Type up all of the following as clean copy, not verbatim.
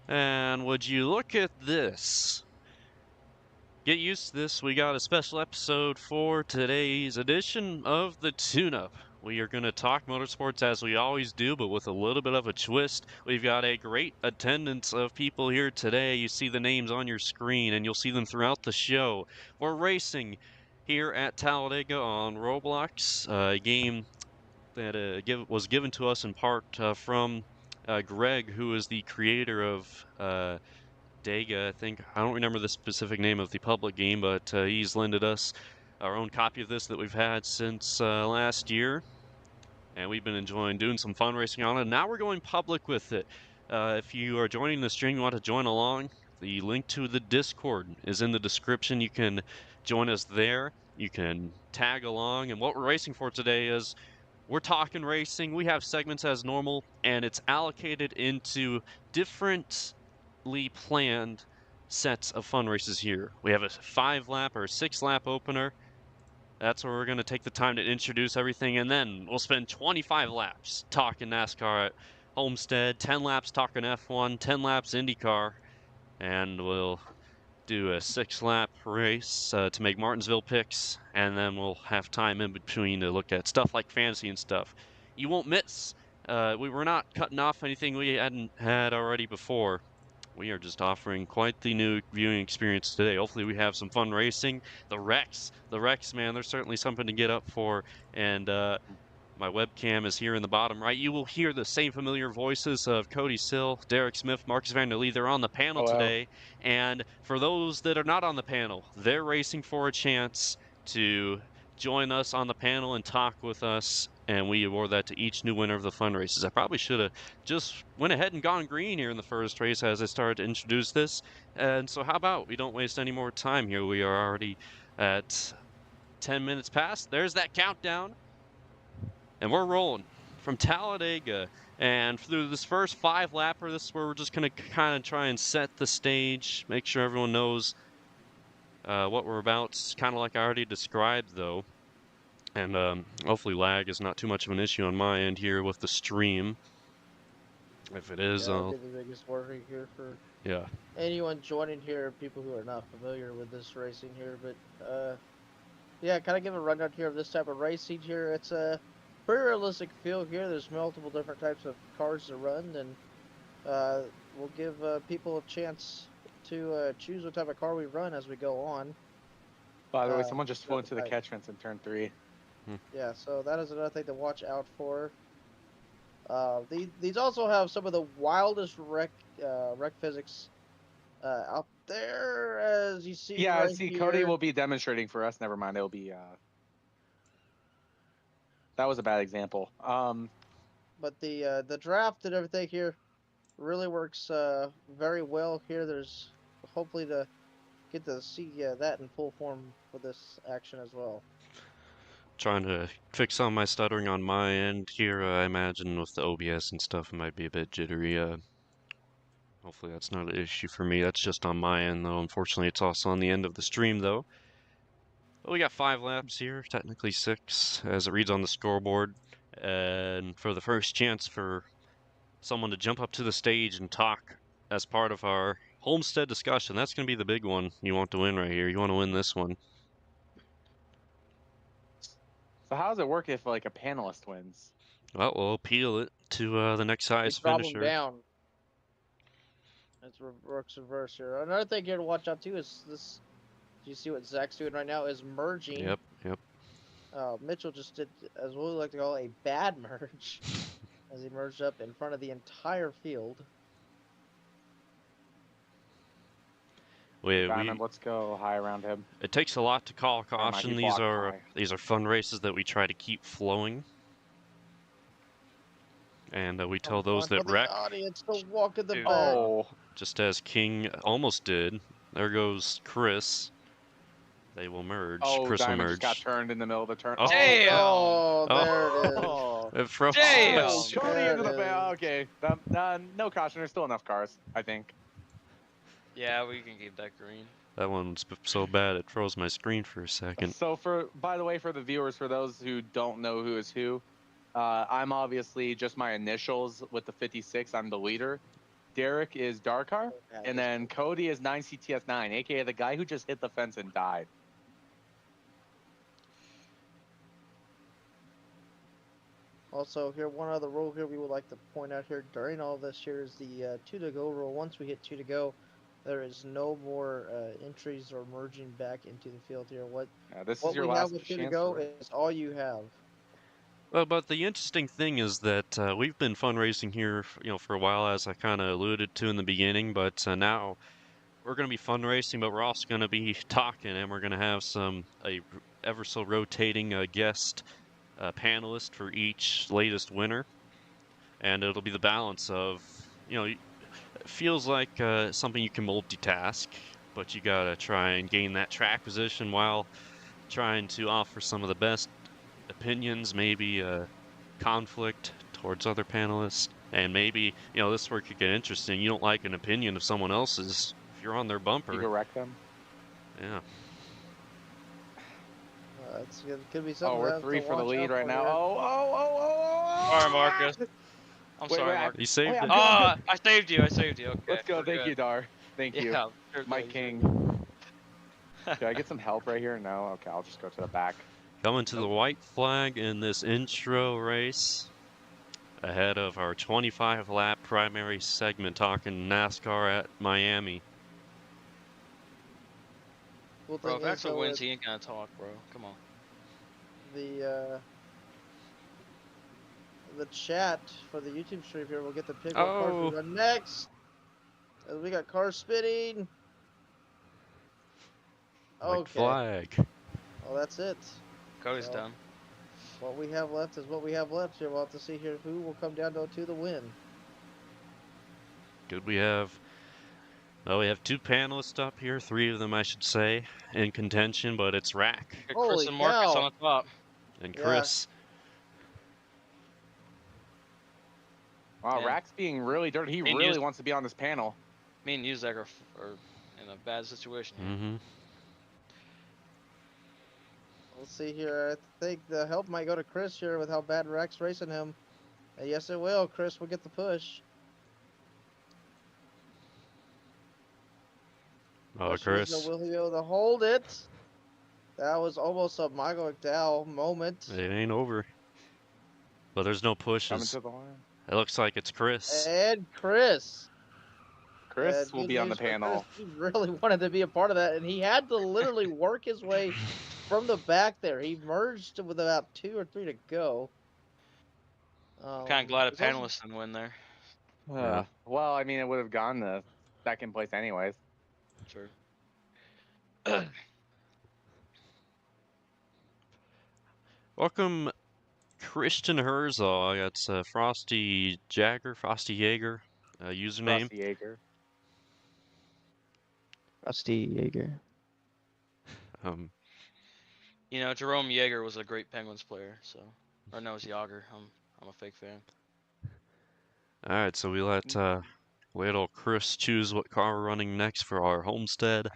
And would you look at this? Get used to this. We got a special episode for today's edition of the Tune-Up. We are going to talk motorsports as we always do, but with a little bit of a twist. We've got a great attendance of people here today. You see the names on your screen, and you'll see them throughout the show. We're racing here at Talladega on Roblox, a game that was given to us in part from Greg, who is the creator of Dega, I think. I don't remember the specific name of the public game, but he's lended us our own copy of this that we've had since last year. And we've been enjoying doing some fun racing on it. Now we're going public with it. If you are joining the stream, you want to join along, the link to the Discord is in the description. You can join us there. You can tag along. And what we're racing for today is we're talking racing. We have segments as normal, and it's allocated into differently planned sets of fun races here. We have a 5-lap or 6-lap opener. That's where we're going to take the time to introduce everything, and then we'll spend 25 laps talking NASCAR at Homestead, 10 laps talking F1, 10 laps IndyCar, and we'll do a 6-lap race to make Martinsville picks, and then we'll have time in between to look at stuff like fantasy and stuff. You won't miss. We were not cutting off anything we hadn't had already before. We are just offering quite the new viewing experience today. Hopefully we have some fun racing. The wrecks, man, there's certainly something to get up for. And my webcam is here in the bottom right. You will hear the same familiar voices of Cody Sill, Derek Smith, Marcus Van der Lee. They're on the panel today. And for those that are not on the panel, they're racing for a chance to join us on the panel and talk with us, and we award that to each new winner of the fun races. I probably should have just went ahead and gone green here in the first race as I started to introduce this. And so how about we don't waste any more time here. We are already at 10 minutes past. There's that countdown. And we're rolling from Talladega. And through this first 5-lapper, this is where we're just going to kind of try and set the stage, make sure everyone knows what we're about. It's kind of like I already described, though. And hopefully lag is not too much of an issue on my end here with the stream. If it is, that'll be the biggest worry here for anyone joining here, people who are not familiar with this racing here. But yeah, kind of give a rundown here of this type of racing here. It's a pretty realistic field here. There's multiple different types of cars to run, and we'll give people a chance to choose what type of car we run as we go on. By the way, someone just flew into the catch fence in turn 3. Yeah, so that is another thing to watch out for. These also have some of the wildest wreck physics out there, as you see. Yeah, right see, here. Cody will be demonstrating for us. Never mind, it'll be. That was a bad example. But the draft and everything here really works very well here. There's hopefully to get to see that in full form for this action as well. Trying to fix some of my stuttering on my end here. I imagine with the OBS and stuff, it might be a bit jittery. Hopefully that's not an issue for me. That's just on my end, though. Unfortunately, it's also on the end of the stream, though. But we got 5 laps here, technically 6, as it reads on the scoreboard. And for the first chance for someone to jump up to the stage and talk as part of our Homestead discussion, that's going to be the big one you want to win right here. You want to win this one. So how does it work if like a panelist wins? Well, we'll appeal it to the next highest finisher. Down. It's works reverse here. Another thing here to watch out too is this. Do you see what Zach's doing right now? Is merging. Yep. Mitchell just did, as we like to call it, a bad merge, as he merged up in front of the entire field. Let's go high around him. It takes a lot to call caution. These are fun races that we try to keep flowing, and we tell those that wreck. Audience to walk in the back. Just as King almost did. There goes Chris. They will merge. Chris will merge. Just got turned in the middle of the turn. Damn! There it is. Damn! Cody into the back. Okay. No caution. There's still enough cars, I think. Yeah, we can keep that green. That one's so bad it froze my screen for a second. So by the way, for the viewers, for those who don't know who is who, I'm obviously just my initials with the 56. I'm the leader. Derek is Darkar, Yeah, and then Cody is 9CTS9, aka the guy who just hit the fence and died. Also, here one other rule here we would like to point out here during all this here is the 2 to go rule. Once we hit 2 to go, there is no more entries or merging back into the field here. This what is your we last have with 2 to chance go to race. is all you have. Well, but the interesting thing is that we've been fundraising here, for a while, as I kind of alluded to in the beginning. But now we're going to be fundraising, but we're also going to be talking, and we're going to have a ever so rotating guest panelist for each latest winner, and it'll be the balance of, it feels like something you can multitask, but you gotta try and gain that track position while trying to offer some of the best opinions, maybe conflict towards other panelists, and maybe, this where it could get interesting. You don't like an opinion of someone else's, if you're on their bumper. You correct them? Yeah. It could be something. Oh, we're 3 for the lead right now. Here. Oh! Sorry, Marcus. I'm sorry, wait, Marcus. You saved it. I saved you. I saved you. Okay. Let's go. Thank you, Dar. Thank you. Yeah, sure, Mike King. Should I get some help right here? No? Okay, I'll just go to the back. Coming to the white flag in this intro race, ahead of our 25-lap primary segment talking NASCAR at Miami. Bro, if Axel wins, he ain't gonna talk, bro. Come on. The chat for the YouTube stream here will get the pick what cars we run next. As we got cars spinning. White flag. Well, that's it. Cody's done. What we have left is what we have left here. We'll have to see here who will come down to the win. Good. We have 2 panelists up here, 3 of them, I should say, in contention, but it's Rack. Chris and Marcus on the top. And Chris. Wow, Rack's being really dirty. He really wants to be on this panel. Me and Uzak are in a bad situation here. Mm-hmm. We'll see here. I think the help might go to Chris here with how bad Rack's racing him. And yes, it will. Chris will get the push. Oh, Chris. Will he be able to hold it? That was almost a Michael McDowell moment. It ain't over. But there's no pushes. Coming to the line. It looks like it's Chris. And Chris. Chris will be on the panel. He really wanted to be a part of that, and he had to literally work his way from the back there. He merged with about 2 or 3 to go. Kind of glad a panelist didn't win there. Well, I mean, it would have gone to second place anyways. Sure. Welcome, Christian Herzog. That's Frosty Jaeger username. Frosty Jaeger. Frosty Jaeger. Jerome Yeager was a great Penguins player, so. Or no, it's Yager. I'm a fake fan. All right, so we let little Chris choose what car we're running next for our Homestead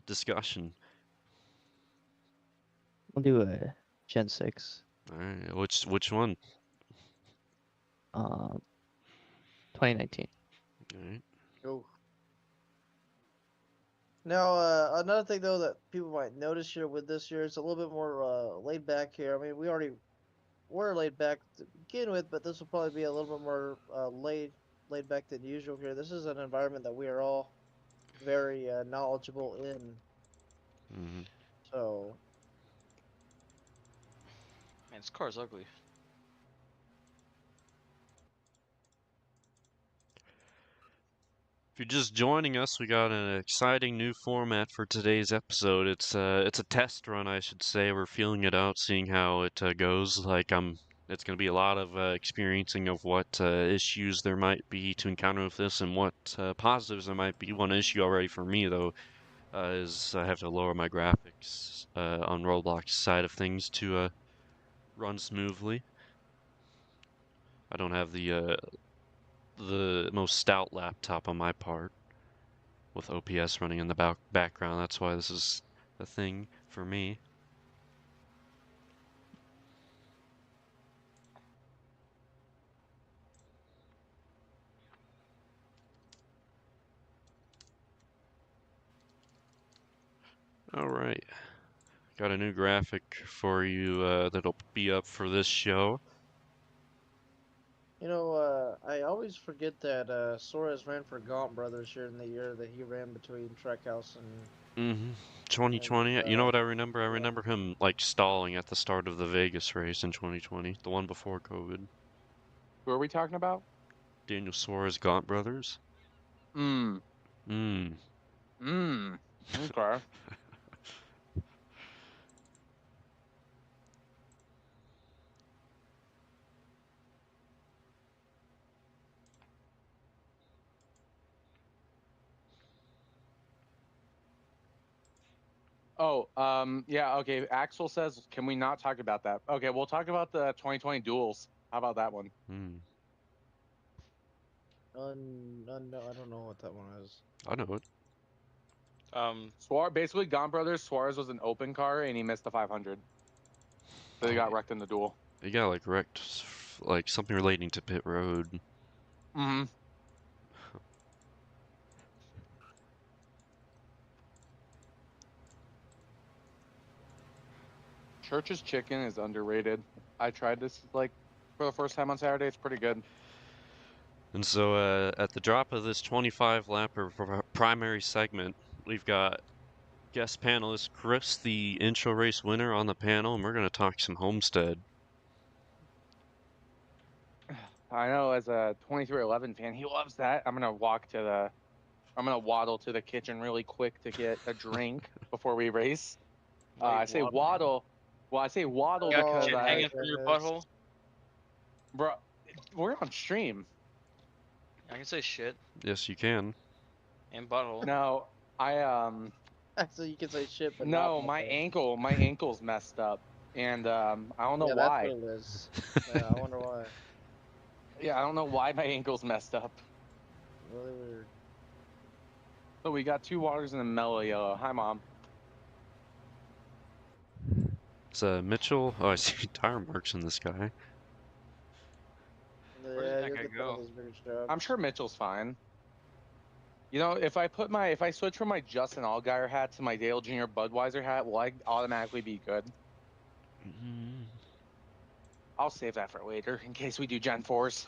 discussion. We'll do a Gen 6. All right, which one? 2019. All right. Go. Now, another thing though that people might notice here with this year, it's a little bit more laid back here. I mean, we already were laid back to begin with, but this will probably be a little bit more laid back than usual here. This is an environment that we are all very knowledgeable in. Mm-hmm. So. Man, this car's ugly. If you're just joining us, we got an exciting new format for today's episode. It's a test run, I should say. We're feeling it out, seeing how it goes. It's going to be a lot of experiencing of what issues there might be to encounter with this and what positives there might be. One issue already for me, though, is I have to lower my graphics on ROBLOX side of things to run smoothly. I don't have the most stout laptop on my part with OPS running in the background. That's why this is a thing for me. All right. Got a new graphic for you that'll be up for this show. You know, I always forget that Suarez ran for Gaunt Brothers here in the year that he ran between Trackhouse and 2020. You know what I remember? I yeah. remember him like stalling at the start of the Vegas race in 2020, the one before COVID. Who are we talking about? Daniel Suarez, Gaunt Brothers. Hmm. Mm. Okay. Oh, yeah, okay. Axel says, can we not talk about that? Okay, we'll talk about the 2020 duels. How about that one? No, I don't know what that one is. I know it. Basically, Gaunt Brothers, Suarez was an open car and he missed the 500. So they got wrecked in the duel. He got like wrecked, like something relating to pit road. Mm-hmm. Church's Chicken is underrated. I tried this like for the first time on Saturday. It's pretty good. And so at the drop of this 25 lapper primary segment, we've got guest panelist Chris, the intro race winner, on the panel, and we're going to talk some Homestead. I know, as a 2311 fan, he loves that. I'm gonna waddle to the kitchen really quick to get a drink before we race. I say waddle. Well, I say waddle You got because shit hanging from your butthole? Bro, we're on stream. I can say shit Yes, you can. and butthole. No, So you can say shit, but no, not my butthole. ankle's messed up, and I don't know Yeah, why. that's what it is. Yeah, I wonder why. Yeah, I don't know why my ankle's messed up. Really weird. So we got 2 waters and a mellow yellow. Hi, Mom. It's Mitchell. Oh, I see tire marks in this guy. Where Yeah, did you'll that guy get go? those bigger jobs. I'm sure Mitchell's fine. You know, if I switch from my Justin Allgaier hat to my Dale Jr. Budweiser hat, will I automatically be good? I'll save that for later in case we do Gen 4s.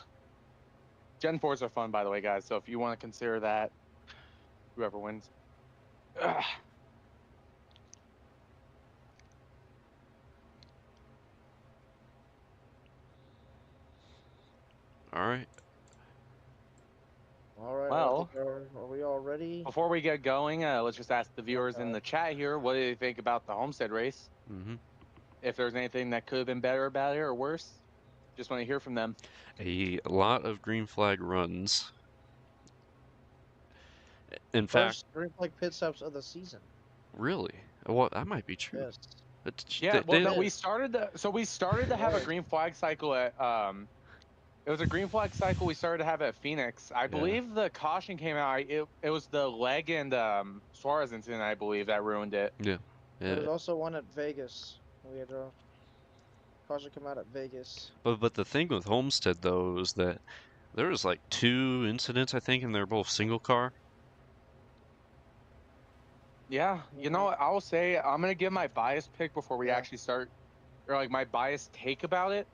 Gen 4s are fun, by the way, guys. So if you want to consider that, whoever wins. Ugh. All right. All right. Well, are we all ready? before we get going, let's just ask the viewers in the chat here, what do they think about the Homestead race? If there's anything that could have been better about it or worse, just want to hear from them. A lot of green flag runs. In First fact, green flag pit stops of the season. really? Well, that might be true. Yes. Yeah, well, no, we started to have a green flag cycle at it was a green flag cycle we started to have at Phoenix. I believe the caution came out. It was the leg and Suarez incident, I believe, that ruined it. Yeah. There was also one at Vegas. We had a caution come out at Vegas. But the thing with Homestead though is that there was like 2 incidents, I think, and they're both single car. Yeah, you know what? I'll say I'm gonna give my bias pick before we actually start, or like my bias take about it.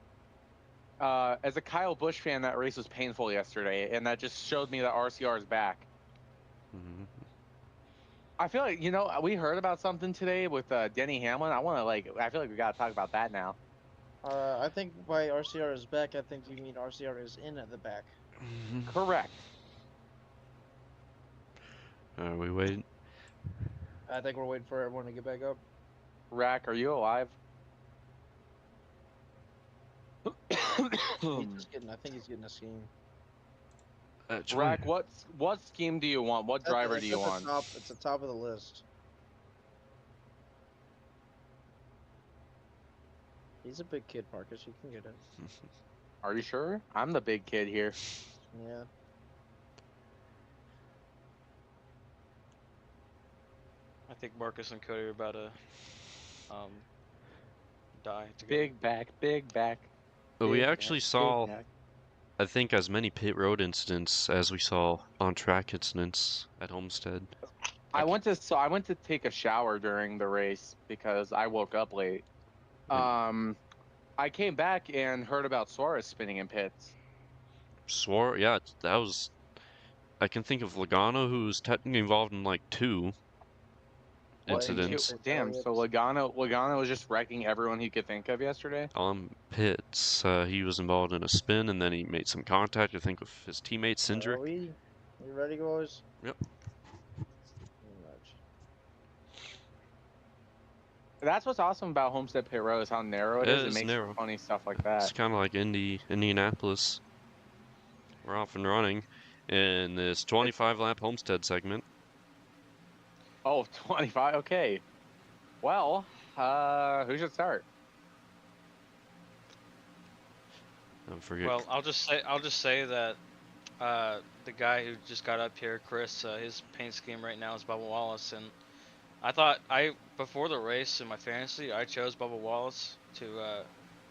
As a Kyle Busch fan, that race was painful yesterday, and that just showed me that RCR is back. I feel like, you know, we heard about something today with Denny Hamlin. I feel like we gotta talk about that now. I think by RCR is back, I think you mean RCR is in at the back. Correct. Are we waiting? I think we're waiting for everyone to get back up. Rack, are you alive? I think he's getting a scheme. Rack, what scheme do you want? What driver do you want? It's the top of the list. He's a big kid, Marcus. You can get it. Are you sure? I'm the big kid here. Yeah. I think Marcus and Cody are about to die together. Big back. But we actually saw, I think, as many pit road incidents as we saw on track incidents at Homestead. I went to take a shower during the race because I woke up late. I came back and heard about Suarez spinning in pits. Yeah, that was. I can think of Logano, who's technically involved in like 2 incidents. Damn, so Logano was just wrecking everyone he could think of yesterday. Pits. He was involved in a spin, and then he made some contact, I think, with his teammate Cindric. Are we? You ready, boys? Yep. That's what's awesome about Homestead Pit Road is how narrow it is. It makes narrow. Funny stuff like that. It's kind of like Indianapolis. We're off and running in this 25-lap Homestead segment. Oh, 25. Okay. Well, who should start? Don't forget. Well, I'll just say that the guy who just got up here, Chris, his paint scheme right now is Bubba Wallace, and I thought before the race in my fantasy, I chose Bubba Wallace to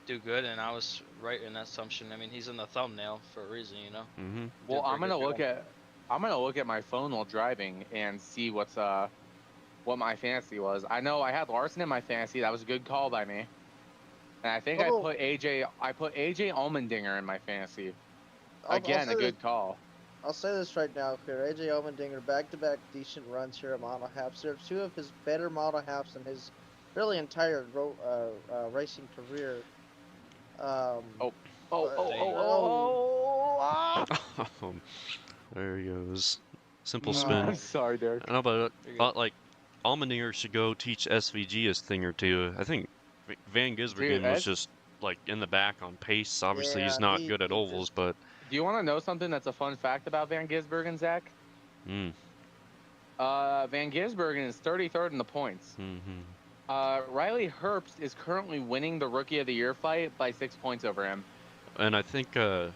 do good, and I was right in that assumption. I mean, he's in the thumbnail for a reason, you know. Mm-hmm. Well, I'm gonna look at my phone while driving and see what my fantasy was. I know I had Larson in my fantasy. That was a good call by me. And I think I put AJ Allmendinger in my fantasy. Again, a good call. I'll say this right now here. AJ Allmendinger, back-to-back decent runs here at Mile Halves. They're 2 of his better Mile Halves in his really entire racing career. There he goes. Simple spin. I'm sorry, Derek. I know, but like Allmendinger should go teach SVG his thing or two. I think Van Gisbergen was just like in the back on pace. Obviously, he's not good at ovals, but. Do you want to know something that's a fun fact about Van Gisbergen, Zach? Van Gisbergen is 33rd in the points. Riley Herbst is currently winning the Rookie of the Year fight by 6 points over him. And I think good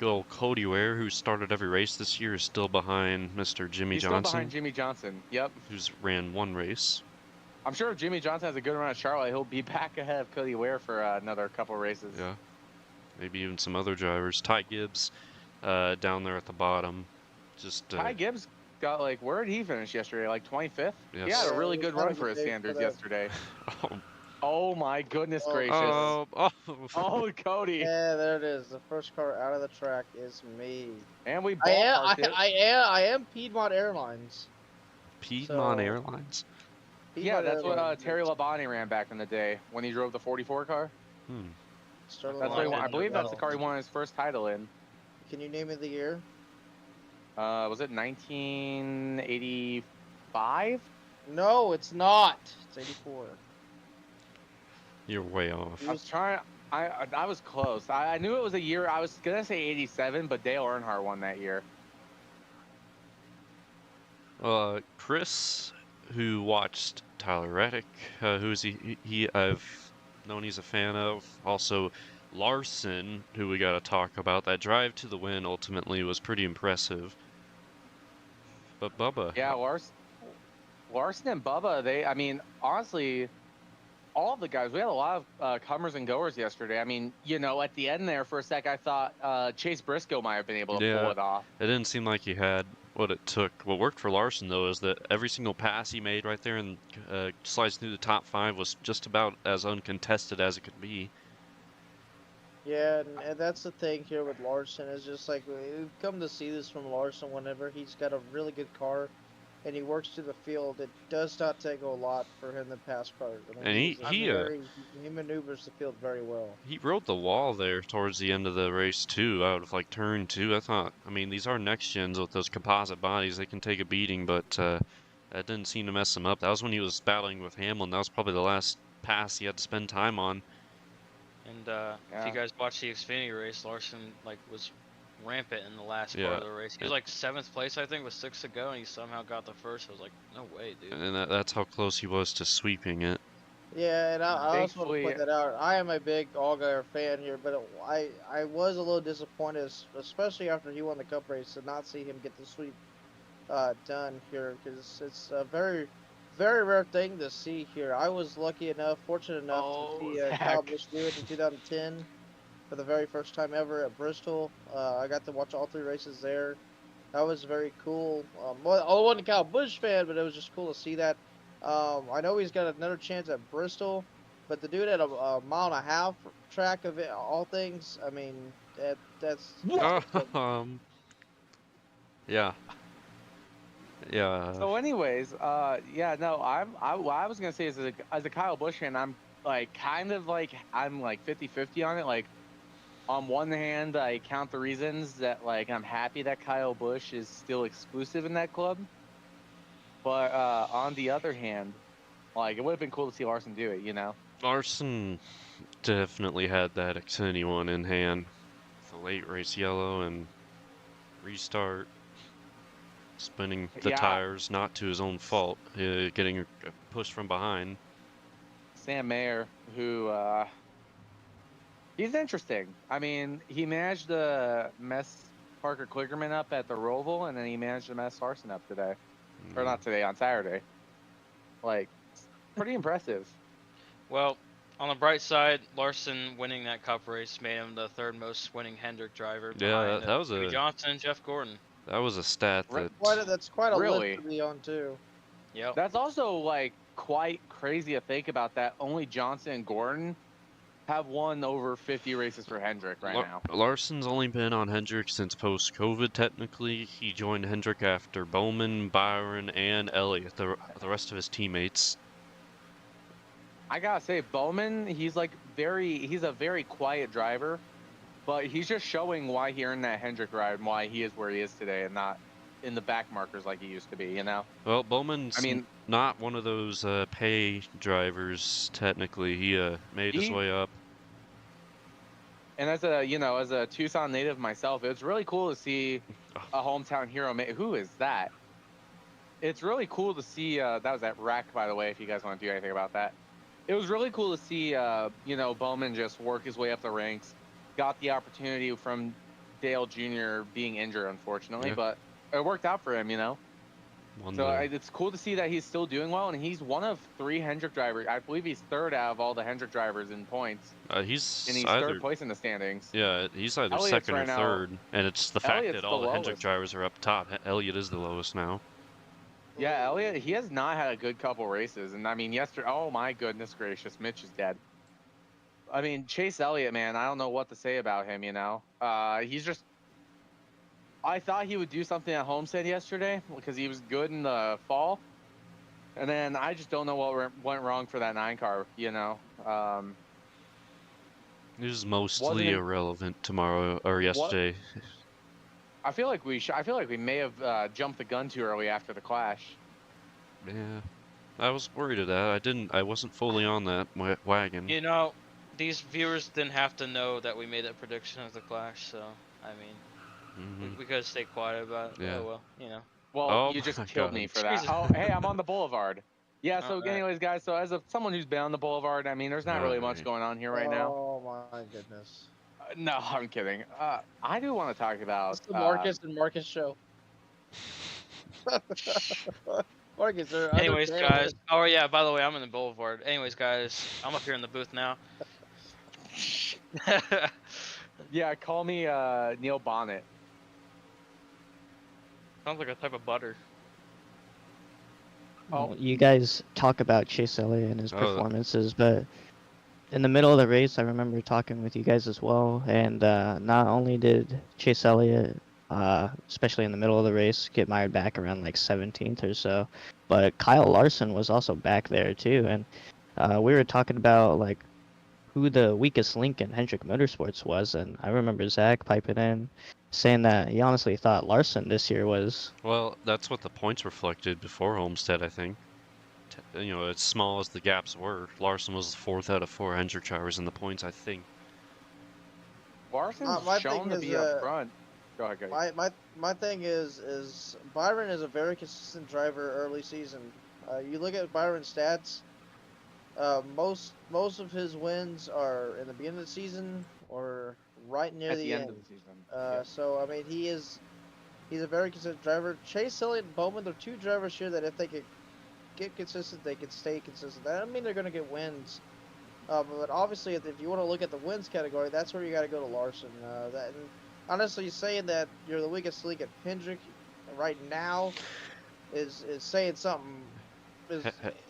old Cody Ware, who started every race this year, is still behind Mr. Jimmy Johnson. He's still behind Jimmy Johnson, yep. Who's ran 1 race. I'm sure if Jimmy Johnson has a good run at Charlotte, he'll be back ahead of Cody Ware for another couple races. Yeah. Maybe even some other drivers. Ty Gibbs down there at the bottom. Ty Gibbs got where did he finish yesterday? Like 25th? Yes. He had a really good run for his standards yesterday. Oh my goodness gracious. Oh, Cody. Yeah, there it is. The first car out of the track is me. And we I am Piedmont Airlines. Piedmont Airlines? Yeah, that's what Terry Labonte ran back in the day when he drove the 44 car. That's I believe that's the car he won his first title in. Can you name me the year? Was it 1985? No, it's not. It's 84. You're way off. I was trying. I was close. I knew it was a year. I was gonna say 87, but Dale Earnhardt won that year. Chris, who watched Tyler Reddick, who's I've known he's a fan of. Also, Larson, who we got to talk about. That drive to the win ultimately was pretty impressive. But Bubba. Yeah, Larson and Bubba, I mean, honestly, all of the guys, we had a lot of comers and goers yesterday. I mean, at the end there for a sec, I thought Chase Briscoe might have been able to pull it off. It didn't seem like he had what it took. What worked for Larson, though, is that every single pass he made right there and slides through the top 5 was just about as uncontested as it could be. Yeah, and that's the thing here with Larson is just we've come to see this from Larson whenever he's got a really good car and he works through the field. It does not take a lot for him to pass cars. I mean, and he maneuvers the field very well. He rode the wall there towards the end of the race too, out of turn 2. I mean, these are next gens with those composite bodies. They can take a beating, but that didn't seem to mess him up. That was when he was battling with Hamlin. That was probably the last pass he had to spend time on. And if you guys watched the Xfinity race, Larson was rampant in the last part of the race. He was 7th place, I think, with 6 to go, and he somehow got the first. I was like, no way, dude. And that's how close he was to sweeping it. Yeah, and I also want to point that out. I am a big Allgaier fan here, but I was a little disappointed, especially after he won the Cup race, to not see him get the sweep done here, because it's a very, very rare thing to see here. I was fortunate enough to see Kyle Busch do it in 2010 for the very first time ever at Bristol. I got to watch all 3 races there. That was very cool. Well, I wasn't a Kyle Busch fan, but it was just cool to see that. I know he's got another chance at Bristol, but to do it at a mile and a half track of it, all things, I mean, that's yeah. Yeah. So, anyways, yeah, no, what I was gonna say is, as a Kyle Busch fan, I'm like I'm like 50-50 on it. Like, on one hand, I count the reasons that like I'm happy that Kyle Busch is still exclusive in that club, but on the other hand, like it would have been cool to see Larson do it, you know. Larson definitely had that Xfinity one in hand. The late race yellow and restart. Spinning the tires, not to his own fault, getting pushed from behind. Sam Mayer, who he's interesting. I mean, he managed to mess Parker Kligerman up at the Roval, and then he managed to mess Larson up today, or not today, on Saturday. Like, pretty impressive. Well, on the bright side, Larson winning that Cup race made him the third most winning Hendrick driver. Yeah, that was Jimmy Johnson and Jeff Gordon. That was a stat that's quite a really list to be on too. Yep. That's also like quite crazy to think about that only Johnson and Gordon have won over 50 races for Hendrick now. Larson's only been on Hendrick since post-COVID, technically. He joined Hendrick after Bowman, Byron, and Elliott, the rest of his teammates. I gotta say, Bowman, he's a very quiet driver, but he's just showing why he earned that Hendrick ride and why he is where he is today and not in the back markers like he used to be, you know? Well, Bowman's not one of those pay drivers, technically. He made his way up. And as a Tucson native myself, it's really cool to see a hometown hero. Who is that? It's really cool to see, that was at Rack, by the way, if you guys want to do anything about that. It was really cool to see, Bowman just work his way up the ranks. Got the opportunity from Dale Jr. being injured, unfortunately, but it worked out for him, you know? It's cool to see that he's still doing well, and he's one of 3 Hendrick drivers. I believe he's third out of all the Hendrick drivers in points. He's third place in the standings. Yeah, he's either second or third, and it's the fact that all the Hendrick drivers are up top. Elliott is the lowest now. Yeah, Elliott, he has not had a good couple races, and I mean, yesterday, oh my goodness gracious, Mitch is dead. I mean, Chase Elliott, man, I don't know what to say about him, you know? He's just... I thought he would do something at Homestead yesterday because he was good in the fall. And then I just don't know what went wrong for that 9 car, you know? He was mostly irrelevant tomorrow or yesterday. I feel like we may have jumped the gun too early after the clash. Yeah. I was worried of that. I wasn't fully on that wagon. You know, these viewers didn't have to know that we made that prediction of the clash, so I mean, we could stay quiet about it. Yeah. Oh, well, you know. Well, you just killed me for that. Oh, hey, I'm on the Boulevard. Yeah. So, anyways, guys. So, as someone who's been on the Boulevard, I mean, there's not really much going on here right now. Oh my goodness. No, I'm kidding. I do want to talk about it's the Marcus and Marcus show. Marcus, anyways, guys. Oh yeah. By the way, I'm in the Boulevard. Anyways, guys, I'm up here in the booth now. Yeah, call me Neil Bonnet. Sounds like a type of butter. Well, you guys talk about Chase Elliott and his performances, but in the middle of the race, I remember talking with you guys as well, and not only did Chase Elliott, especially in the middle of the race, get mired back around like 17th or so, but Kyle Larson was also back there too, and we were talking about like who the weakest link in Hendrick Motorsports was, and I remember Zach piping in, saying that he honestly thought Larson this year was... Well, that's what the points reflected before Homestead, I think. You know, as small as the gaps were, Larson was the 4th out of 4 Hendrick drivers in the points, I think. Larson's shown to be up front. Go ahead, guys. My thing is Byron is a very consistent driver early season. You look at Byron's stats, most of his wins are in the beginning of the season or right near the end of the season. So I mean, he's a very consistent driver. Chase Elliott and Bowman, they're 2 drivers here that if they could get consistent, they can stay consistent. That doesn't mean they're going to get wins, but obviously, if you want to look at the wins category, that's where you got to go to Larson. And honestly, saying that you're the weakest link at Hendrick, right now is saying something.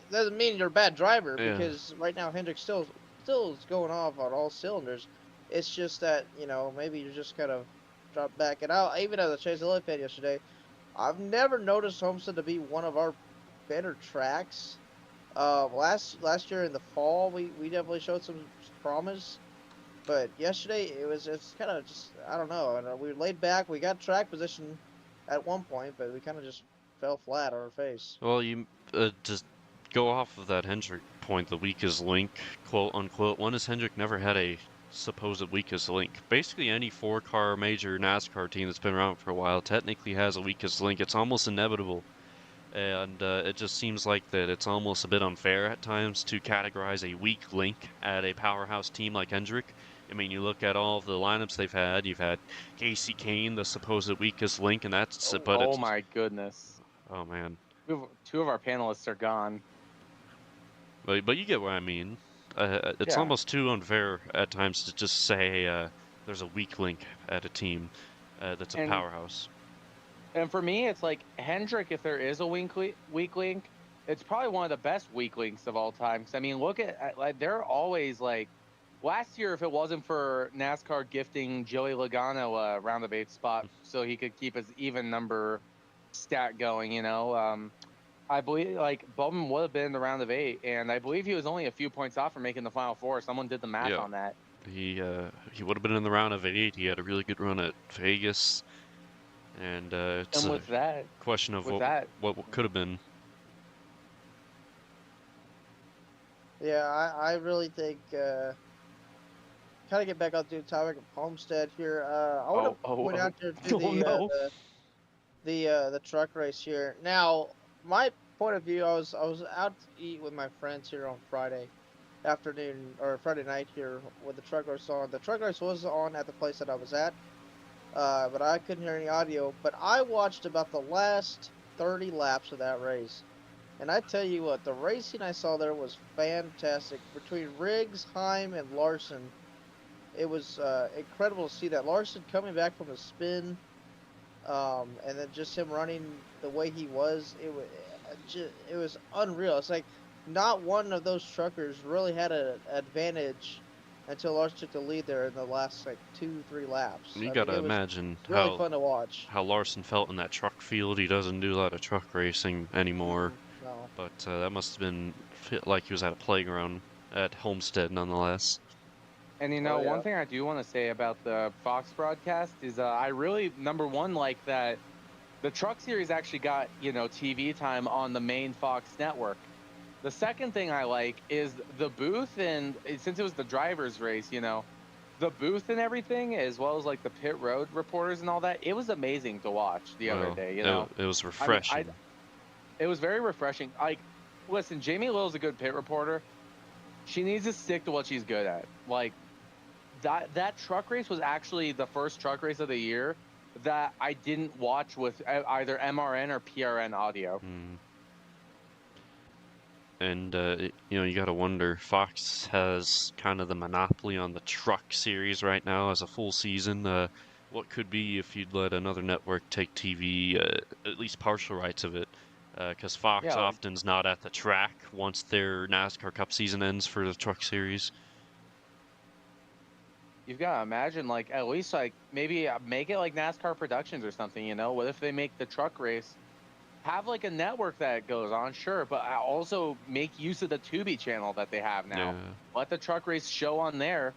Doesn't mean you're a bad driver, because right now Hendrick still is going off on all cylinders. It's just that, you know, maybe you just kind of drop back. And I, even as a Chase Elliott fan yesterday, I've never noticed Homestead to be one of our better tracks. Last year in the fall, we definitely showed some promise, but yesterday it's kind of just, I don't know. And we laid back. We got track position at one point, but we kind of just fell flat on our face. Well, you just go off of that Hendrick point, the weakest link, quote unquote. When has Hendrick never had a supposed weakest link? Basically, any four-car major NASCAR team that's been around for a while technically has a weakest link. It's almost inevitable. And it just seems like that it's almost a bit unfair at times to categorize a weak link at a powerhouse team like Hendrick. I mean, you look at all of the lineups they've had. You've had Casey Kane, the supposed weakest link, and that's but oh my goodness. Oh man. Two of our panelists are gone. But you get what I mean. It's almost too unfair at times to just say there's a weak link at a team that's a powerhouse. And for me, it's like Hendrick, if there is a weak link, it's probably one of the best weak links of all time. Because, I mean, look at, like, they're always, like, last year, if it wasn't for NASCAR gifting Joey Logano a round of 8 spot so he could keep his even number stat going, you know, I believe, like, Bowman would have been in the round of 8, and I believe he was only a few points off from making the Final Four. Someone did the math on that. He would have been in the round of 8. He had a really good run at Vegas. And it's with that question of what could have been. Yeah, I really think kind of get back onto the topic of Homestead here. I want to point out there to the truck race here. Now, my point of view, I was out to eat with my friends here on Friday afternoon or Friday night here with the truck race on. The truck race was on at the place that I was at. But I couldn't hear any audio. But I watched about the last 30 laps of that race. And I tell you what, the racing I saw there was fantastic. Between Riggs, Heim, and Larson, it was incredible to see that. Larson coming back from a spin, and then just him running the way he was, it was unreal. It's like not one of those truckers really had an advantage until Larson took the lead there in the last, like, 2-3 laps. You gotta imagine really fun to watch. How Larson felt in that truck field. He doesn't do a lot of truck racing anymore. No. But that must have been like he was at a playground at Homestead, nonetheless. And, you know, one thing I do want to say about the Fox broadcast is I really, number one, like that the Truck Series actually got, you know, TV time on the main Fox network. The second thing I like is the booth, and since it was the driver's race, you know, the booth and everything, as well as like the pit road reporters and all that, it was amazing to watch the other day, you know. It was refreshing. It was very refreshing. Like, listen, Jamie Lill's a good pit reporter. She needs to stick to what she's good at. Like, that truck race was actually the first truck race of the year that I didn't watch with either MRN or PRN audio. And, you know, you gotta wonder, Fox has kind of the monopoly on the truck series right now as a full season. What could be if you'd let another network take TV, at least partial rights of it? Because Fox often's not at the track once their NASCAR Cup season ends for the truck series. You've got to imagine, like, at least, like, maybe make it like NASCAR Productions or something, you know? What if they make the truck race have like a network that goes on, sure, but also make use of the Tubi channel that they have now. Let the truck race show on there,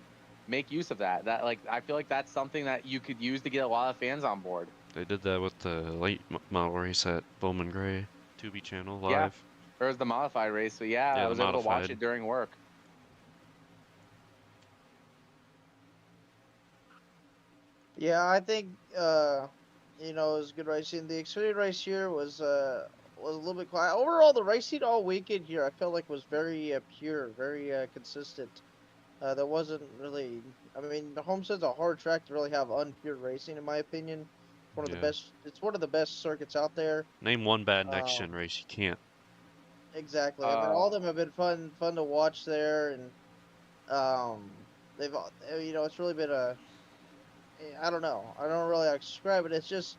make use of that. That, like, I feel like that's something that you could use to get a lot of fans on board. They did that with the late model race at Bowman Gray, Tubi channel live. Yeah, there was the modified race, so I was able to watch it during work. Yeah, I think you know, it was good racing. The Xfinity race here was a little bit quiet. Overall, the racing all weekend here, I felt like was very pure, very consistent. There wasn't really. I mean, the Homestead's a hard track to really have unpure racing, in my opinion. One of the best. It's one of the best circuits out there. Name one bad next gen race. You can't. Exactly. I mean, all of them have been fun to watch there, and they've, you know, it's really been a. I don't know. I don't really describe it. It's just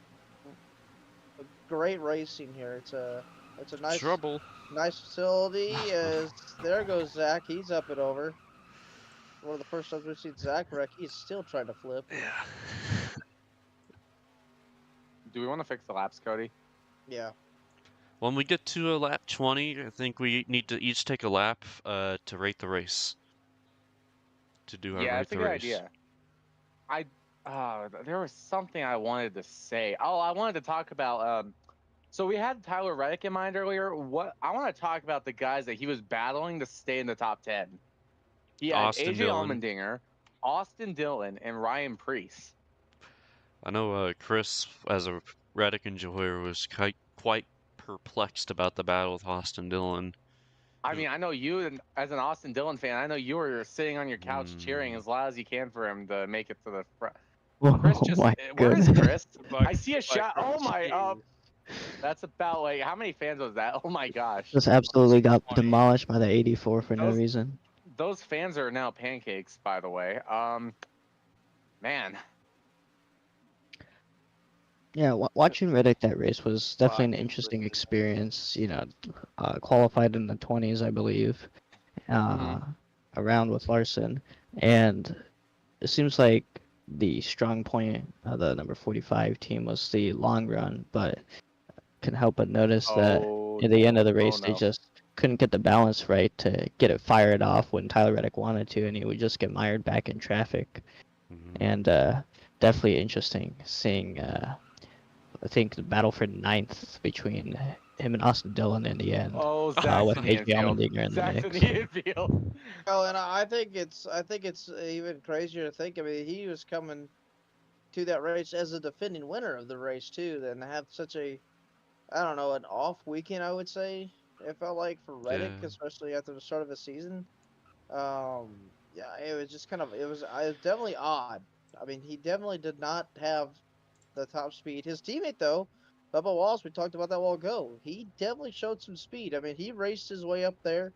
great racing here. It's a nice Trouble. nice facility. As there goes Zach, he's up and over. One of the first times we've seen Zach wreck, he's still trying to flip. Yeah. Do we want to fix the laps, Cody? Yeah. When we get to lap 20, I think we need to each take a lap to rate the race. To do our Yeah, rate that's a the good race. idea. There was something I wanted to say. Oh, I wanted to talk about. So we had Tyler Reddick in mind earlier. What I want to talk about the guys that he was battling to stay in the top 10. He had Austin AJ Dillon. Allmendinger, Austin Dillon, and Ryan Preece. I know Chris, as a Reddick enjoyer, was quite perplexed about the battle with Austin Dillon. I mean, I know you, as an Austin Dillon fan, I know you were sitting on your couch cheering as loud as you can for him to make it to the front. Chris where is Chris? I see a shot. Oh my, that's about like, how many fans was that? Oh my gosh. Just absolutely got demolished by the 84 for no reason. Those fans are now pancakes, by the way. Man. Yeah, watching Reddick that race was definitely an interesting experience. You know, qualified in the 20s, I believe, around with Larson, and it seems like the strong point of the number 45 team was the long run, but can help but notice that at the end of the race they just couldn't get the balance right to get it fired off when Tyler Reddick wanted to, and he would just get mired back in traffic. And definitely interesting seeing. I think the battle for ninth between him and Austin Dillon in the end. Oh, with AJ Allmendinger in the mix. Oh, and I think it's even crazier to think. I mean, he was coming to that race as a defending winner of the race too, then have such a, I don't know, an off weekend. I would say it felt like for Reddick, especially after the start of the season. Yeah, it was just kind of it was definitely odd. I mean, he definitely did not have the top speed. His teammate though, Bubba Wallace, we talked about that a while ago. He definitely showed some speed. I mean, he raced his way up there.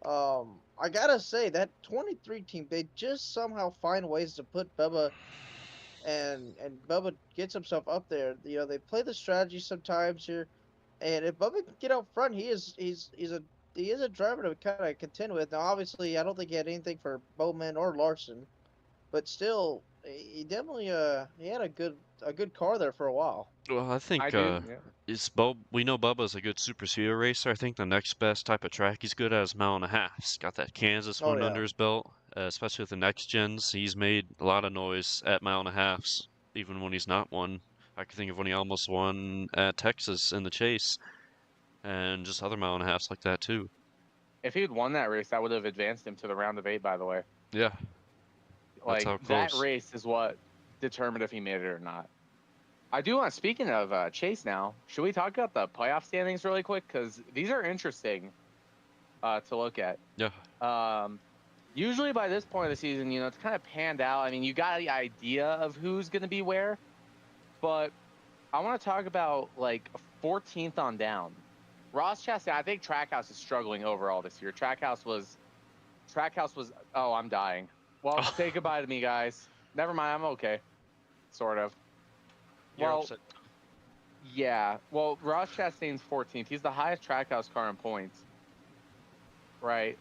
I gotta say that 23 team, they just somehow find ways to put Bubba and Bubba gets himself up there. You know, they play the strategy sometimes here, and if Bubba can get out front, he's a driver to kind of contend with. Now, obviously, I don't think he had anything for Bowman or Larson, but still, he definitely he had a good car there for a while. Well, I think we know Bubba's a good super speedway racer. I think the next best type of track he's good at is mile and a half. He's got that Kansas win under his belt, especially with the next gens. He's made a lot of noise at mile and a halves, even when he's not won. I can think of when he almost won at Texas in the chase, and just other mile and a halves like that too. If he had won that race, that would have advanced him to the round of 8. By the way. Yeah. Like that race is what determined if he made it or not. I do want. Speaking of Chase, now should we talk about the playoff standings really quick, because these are interesting to look at. Yeah. Usually by this point of the season, you know, it's kind of panned out. I mean, you got the idea of who's going to be where, but I want to talk about like 14th on down. Ross Chastain, I think Trackhouse is struggling overall this year. Trackhouse was. Oh, I'm dying. Well, say goodbye to me, guys. Never mind, I'm okay. Sort of. You're upset. Yeah. Well, Ross Chastain's 14th. He's the highest Trackhouse car in points. Right.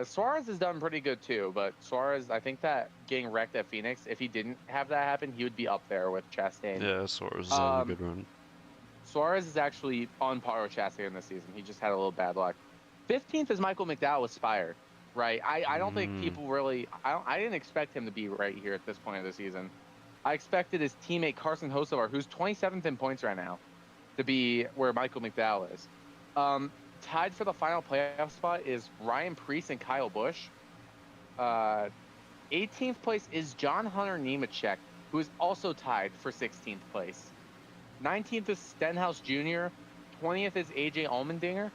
Suarez has done pretty good too, but Suarez, I think that getting wrecked at Phoenix, if he didn't have that happen, he would be up there with Chastain. Yeah, Suarez is on a good run. Suarez is actually on par with Chastain this season. He just had a little bad luck. 15th is Michael McDowell with Spire. Right. I don't think people really. I didn't expect him to be right here at this point of the season. I expected his teammate Carson Hocevar, who's 27th in points right now, to be where Michael McDowell is. Tied for the final playoff spot is Ryan Preece and Kyle Busch. 18th place is John Hunter Nemechek, who is also tied for 16th place. 19th is Stenhouse Jr. 20th is AJ Allmendinger.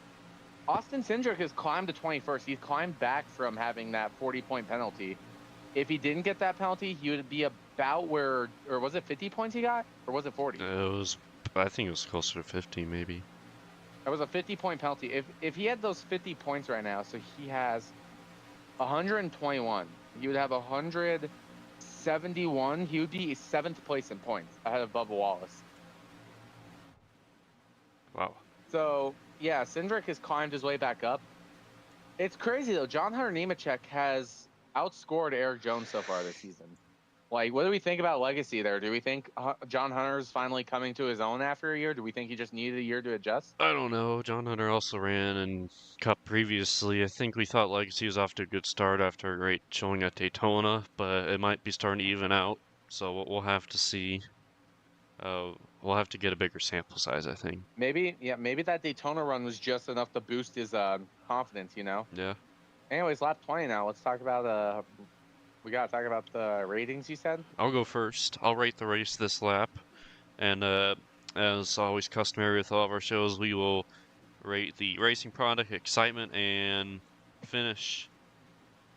Austin Cindric has climbed to 21st. He's climbed back from having that 40-point penalty. If he didn't get that penalty, he would be about where, or was it 50 points he got? Or was it 40? I think it was closer to 50 maybe. It was a 50-point penalty. If he had those 50 points right now, so he has 121. He would have 171. He would be 7th place in points ahead of Bubba Wallace. So yeah, Cindric has climbed his way back up. It's crazy though. John Hunter Nemechek has outscored Eric Jones so far this season. Like, what do we think about legacy there? Do we think John Hunter's finally coming to his own after a year? Do we think he just needed a year to adjust? I don't know. John Hunter also ran in Cup previously. I think we thought Legacy was off to a good start after a great showing at Daytona, but it might be starting to even out. So we'll have to see. We'll have to get a bigger sample size, I think. Maybe that Daytona run was just enough to boost his confidence, you know? Yeah. Anyways, lap 20 now. Let's talk about we gotta talk about the ratings, you said? I'll go first. I'll rate the race this lap. And as always customary with all of our shows, we will rate the racing product, excitement, and finish.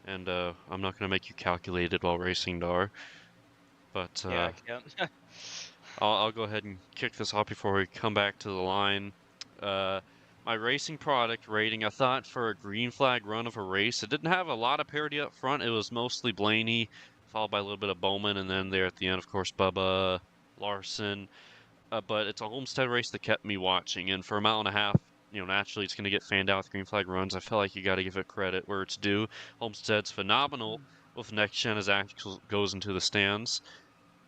And I'm not going to make you calculate it while racing, Dar. But yeah, I can't. I'll go ahead and kick this off before we come back to the line. My racing product rating, I thought for a green flag run of a race, it didn't have a lot of parity up front. It was mostly Blaney, followed by a little bit of Bowman, and then there at the end, of course, Bubba, Larson. But it's a Homestead race that kept me watching, and for a mile and a half, naturally it's going to get fanned out with green flag runs. I feel like you got to give it credit where it's due. Homestead's phenomenal with next gen as actual goes into the stands,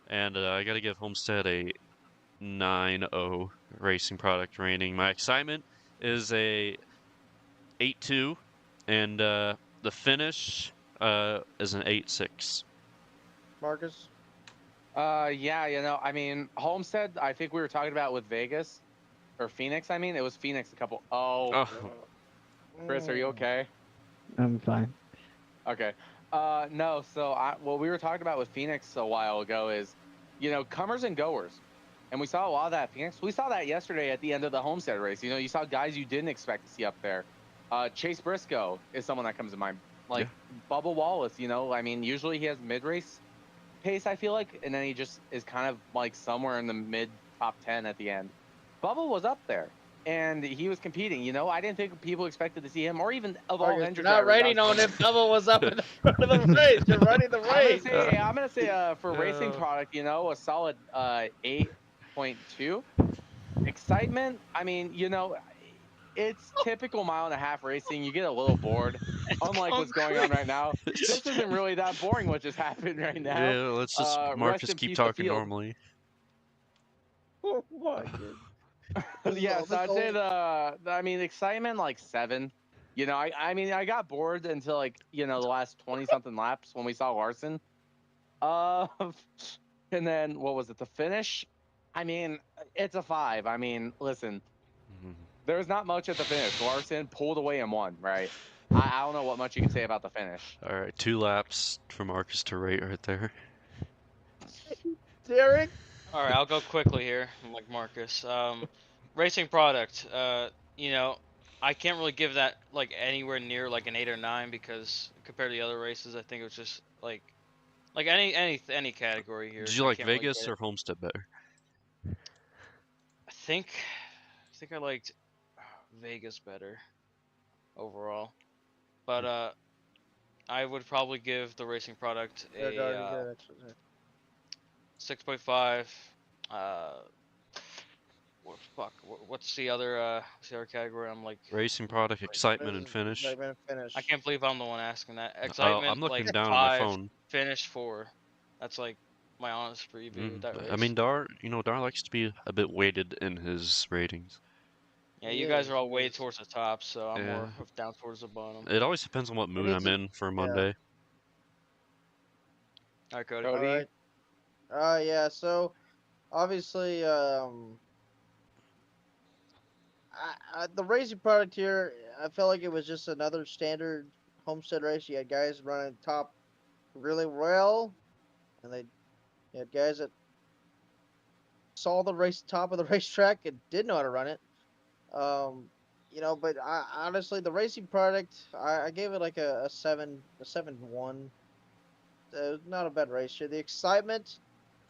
and I got to give Homestead a 9.0 racing product rating. My excitement is a 8.2, and the finish is an 8.6. Marcus? Yeah, I mean, Homestead, I think we were talking about with Vegas, or Phoenix, I mean. It was Phoenix a couple. Oh. Chris, are you okay? I'm fine. Okay. No, so what we were talking about with Phoenix a while ago is, comers and goers. And we saw a lot of that at Phoenix. We saw that yesterday at the end of the Homestead race. You saw guys you didn't expect to see up there. Chase Briscoe is someone that comes to mind. Like, yeah. Bubba Wallace, I mean, usually he has mid-race pace, I feel like, and then he just is kind of like somewhere in the mid top 10 at the end. Bubba was up there, and he was competing. I didn't think people expected to see him, or even of all Hendrick drivers. Not rating on if Bubba was up in the front of the race. You're running the race. I'm gonna say for racing product, a solid 8.2. Excitement, I mean, it's typical mile and a half racing. You get a little bored, unlike what's going on right now. This isn't really that boring what just happened right now. Yeah, let's just Marcus keep talking normally. Oh my goodness. Yeah, so I'd say excitement like 7. I mean I got bored until like the last 20 something laps when we saw Larson. And then what was it? The finish? I mean, it's a 5. I mean, listen. There's not much at the finish. Larson pulled away and won, right? I don't know what much you can say about the finish. All right, 2 laps for Marcus to rate right there. Derek? All right, I'll go quickly here, like Marcus. Racing product, I can't really give that like anywhere near like an 8 or 9 because compared to the other races, I think it was just like any category here. Did you like Vegas or Homestead better? I think I liked Vegas better overall, but I would probably give the racing product a 6.5. What's the other category? I'm like racing product, excitement, and finish. I can't believe I'm the one asking that. Excitement, I'm looking like down 5, on my phone. Finish 4. That's like my honest preview of that race. I mean, Dar likes to be a bit weighted in his ratings. Yeah, you guys are all way towards the top, so I'm more down towards the bottom. It always depends on what mood I'm in for Monday. All right, Cody. All right. Yeah, so obviously the racing product here, I felt like it was just another standard Homestead race. You had guys running top really well, and you had guys that saw the top of the racetrack and did know how to run it. But honestly, the racing product, I gave it like a 7.1. Not a bad race here. The excitement,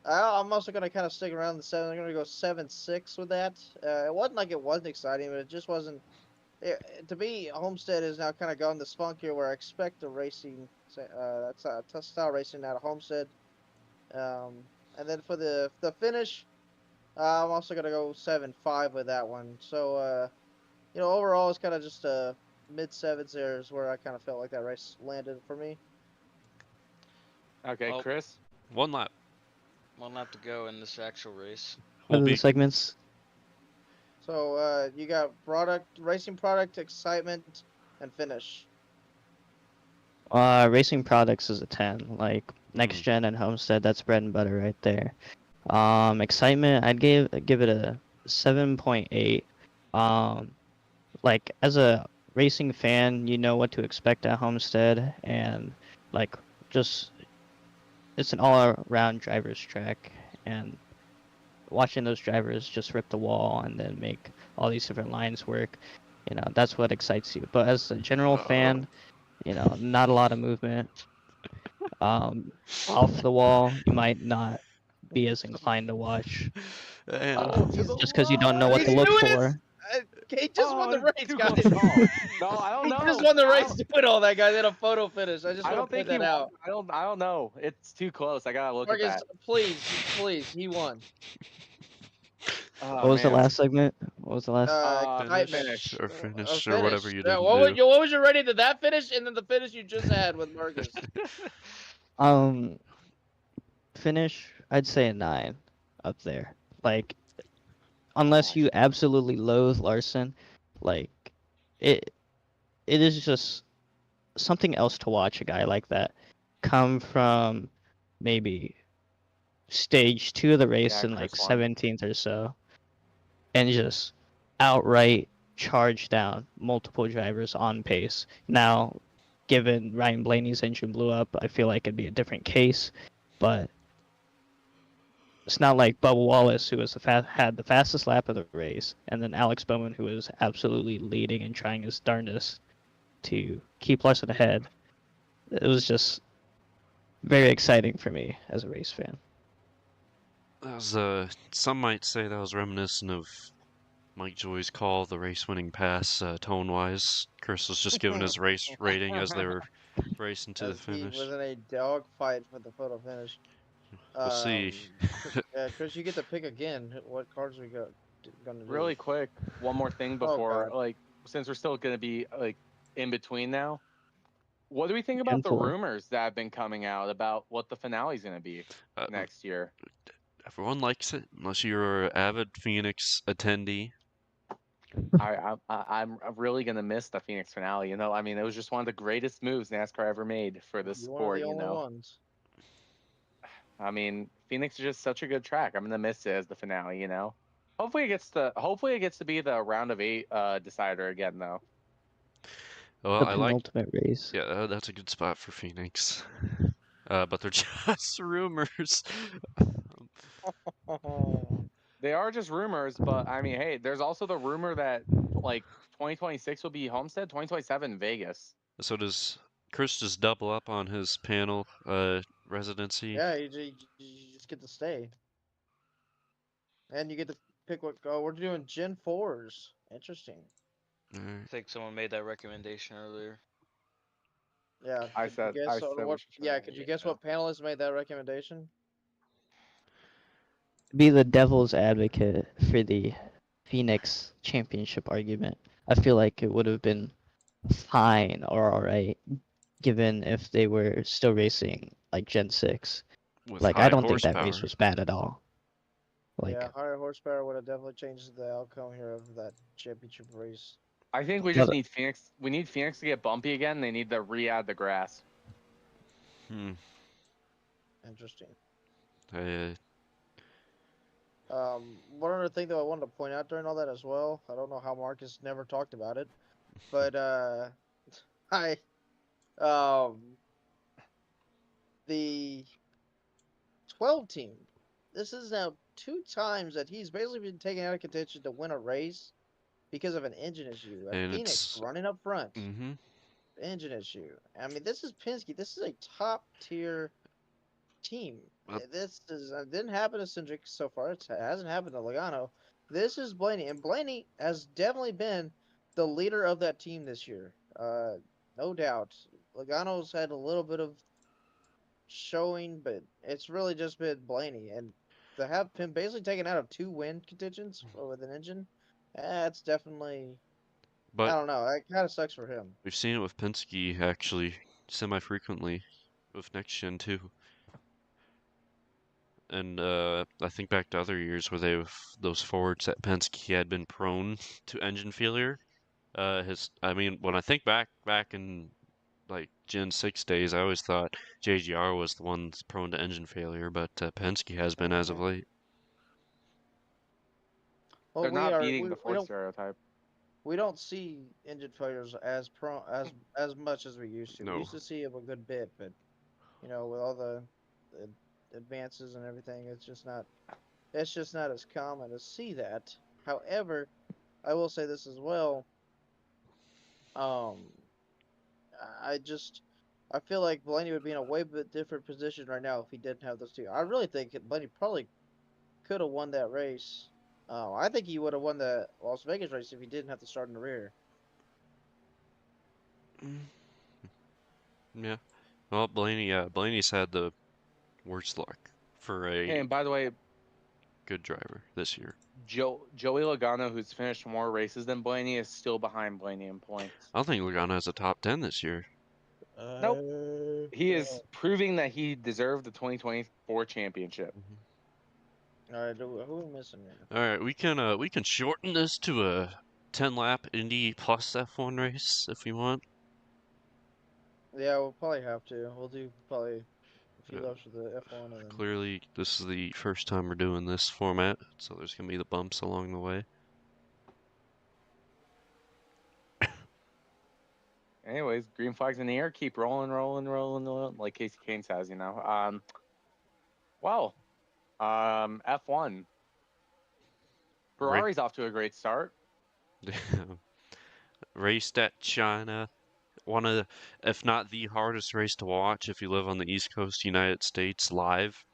I'm also going to kind of stick around the 7. I'm going to go 7.6 with that. It wasn't like it wasn't exciting, but it just wasn't. To me, Homestead has now kind of gone this funk here where I expect the racing, that's a tough style racing out of Homestead. And then for the finish, I'm also going to go 7.5 with that one. So, overall, it's kind of just mid-sevens there is where I kind of felt like that race landed for me. Okay, Chris? One lap. One lap to go in this actual race. What are the segments? So you got racing product, excitement, and finish. Racing products is a 10. Like next gen and Homestead, that's bread and butter right there. Excitement, I'd give it a 7.8. Like as a racing fan, you know what to expect at Homestead, and like just it's an all-around driver's track, and watching those drivers just rip the wall and then make all these different lines work, you know, that's what excites you. But as a general fan, you know, not a lot of movement. Off the wall, you might not be as inclined to watch. Just because you don't know what to look for. He just won the race, guys. No, I don't know. He just won the race doing all that, guys. In a photo finish. I just want to point that out. I don't know. It's too close. I gotta look Marcus, at that. please, he won. What was the last segment? What was the last? Finish or whatever you did. What was your rating to that finish, and then the finish you just had with Marcus? Finish, I'd say a 9 up there. Like, unless you absolutely loathe Larson, like it is just something else to watch a guy like that come from maybe stage 2 of the race in like 17th or so, and just outright charge down multiple drivers on pace. Now, given Ryan Blaney's engine blew up, I feel like it'd be a different case, but it's not like Bubba Wallace, who was had the fastest lap of the race, and then Alex Bowman, who was absolutely leading and trying his darndest to keep Larson ahead. It was just very exciting for me as a race fan. That was some might say that was reminiscent of Mike Joy's call, the race-winning pass, tone-wise. Chris was just giving his race rating as they were racing to the finish. He was in a dogfight for the photo finish. We'll see. Chris, you get to pick again. What cards we got? Gonna do? Really quick, one more thing before, since we're still gonna be in between now. What do we think about the rumors that have been coming out about what the finale is gonna be next year? Everyone likes it, unless you're an avid Phoenix attendee. I'm really gonna miss the Phoenix finale. You know, I mean, it was just one of the greatest moves NASCAR ever made for this sport. You know. Ones. I mean, Phoenix is just such a good track. I'm gonna miss it as the finale, you know. Hopefully it gets to be the round of 8 decider again, though. Well, the penultimate race. Yeah, that's a good spot for Phoenix. But they're just rumors. They are just rumors, but I mean, hey, there's also the rumor that 2026 will be Homestead, 2027 Vegas. So does Chris just double up on his panel residency? Yeah, you just get to stay. And you get to pick what we're doing Gen 4s. Interesting. Right. I think someone made that recommendation earlier. Yeah. Could you guess what panelists made that recommendation? Be the devil's advocate for the Phoenix championship argument. I feel like it would have been fine or alright, given if they were still racing like Gen 6. I don't think that race was bad at all. Higher horsepower would have definitely changed the outcome here of that championship race. I think we just need Phoenix. We need Phoenix to get bumpy again. They need to re-add the grass. Interesting. One other thing that I wanted to point out during all that as well, I don't know how Marcus never talked about it, but the 12 team, this is now 2 times that he's basically been taken out of contention to win a race because of an engine issue. Phoenix running up front. Engine issue. I mean, this is Penske. This is a top tier team. This didn't happen to Cindric so far. It hasn't happened to Logano. This is Blaney, and Blaney has definitely been the leader of that team this year. No doubt. Logano's had a little bit of showing, but it's really just been Blaney, and to have him basically taken out of 2 win contentions with an engine, that's definitely But I don't know. It kind of sucks for him. We've seen it with Penske actually semi-frequently with next gen too. And I think back to other years where those Fords at Penske had been prone to engine failure. When I think back in like Gen 6 days, I always thought JGR was the one that's prone to engine failure, but Penske has been as of late. Well, They're not beating the Ford stereotype. We don't see engine failures as much as we used to. No. We used to see them a good bit, but with all the advances and everything, it's just not as common to see that. However, I will say this as well. I feel like Blaney would be in a way bit different position right now if he didn't have those two. I really think Blaney probably could have won that race. I think he would have won the Las Vegas race if he didn't have to start in the rear. Yeah. Well, Blaney's had the worst luck for a And by the way, good driver this year. Joey Logano, who's finished more races than Blaney, is still behind Blaney in points. I don't think Logano has a top 10 this year. Nope. He is proving that he deserved the 2024 championship. All right, who are we missing here? All right, we can shorten this to a 10-lap Indy plus F1 race if you want. Yeah, we'll probably have to. We'll do probably a few laps with the F1 and then... Clearly, this is the first time we're doing this format, so there's gonna be the bumps along the way. Anyways, green flags in the air, keep rolling, like Casey Kane says, Well, F1. Ferrari's off to a great start. Raced at China. One of the, if not the hardest race to watch if you live on the East Coast United States live.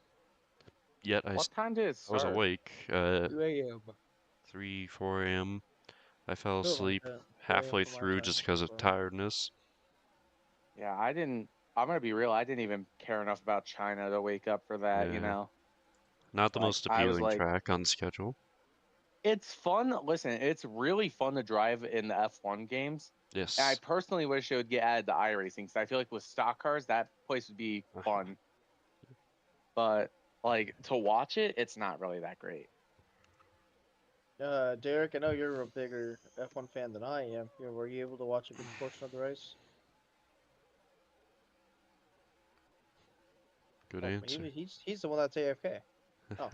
Yet what time did it start? I was awake. 2 a.m. 3, 4 a.m. I fell asleep halfway through just because of tiredness. Yeah, I'm gonna be real. I didn't even care enough about China to wake up for that. Not the most appealing track on the schedule. It's fun. Listen, it's really fun to drive in the F1 games. Yes. And I personally wish it would get added to iRacing because I feel like with stock cars, that place would be fun. But to watch it, it's not really that great. Derek, I know you're a bigger F1 fan than I am. Were you able to watch a good portion of the race? Good answer. He's the one that's AFK. Oh.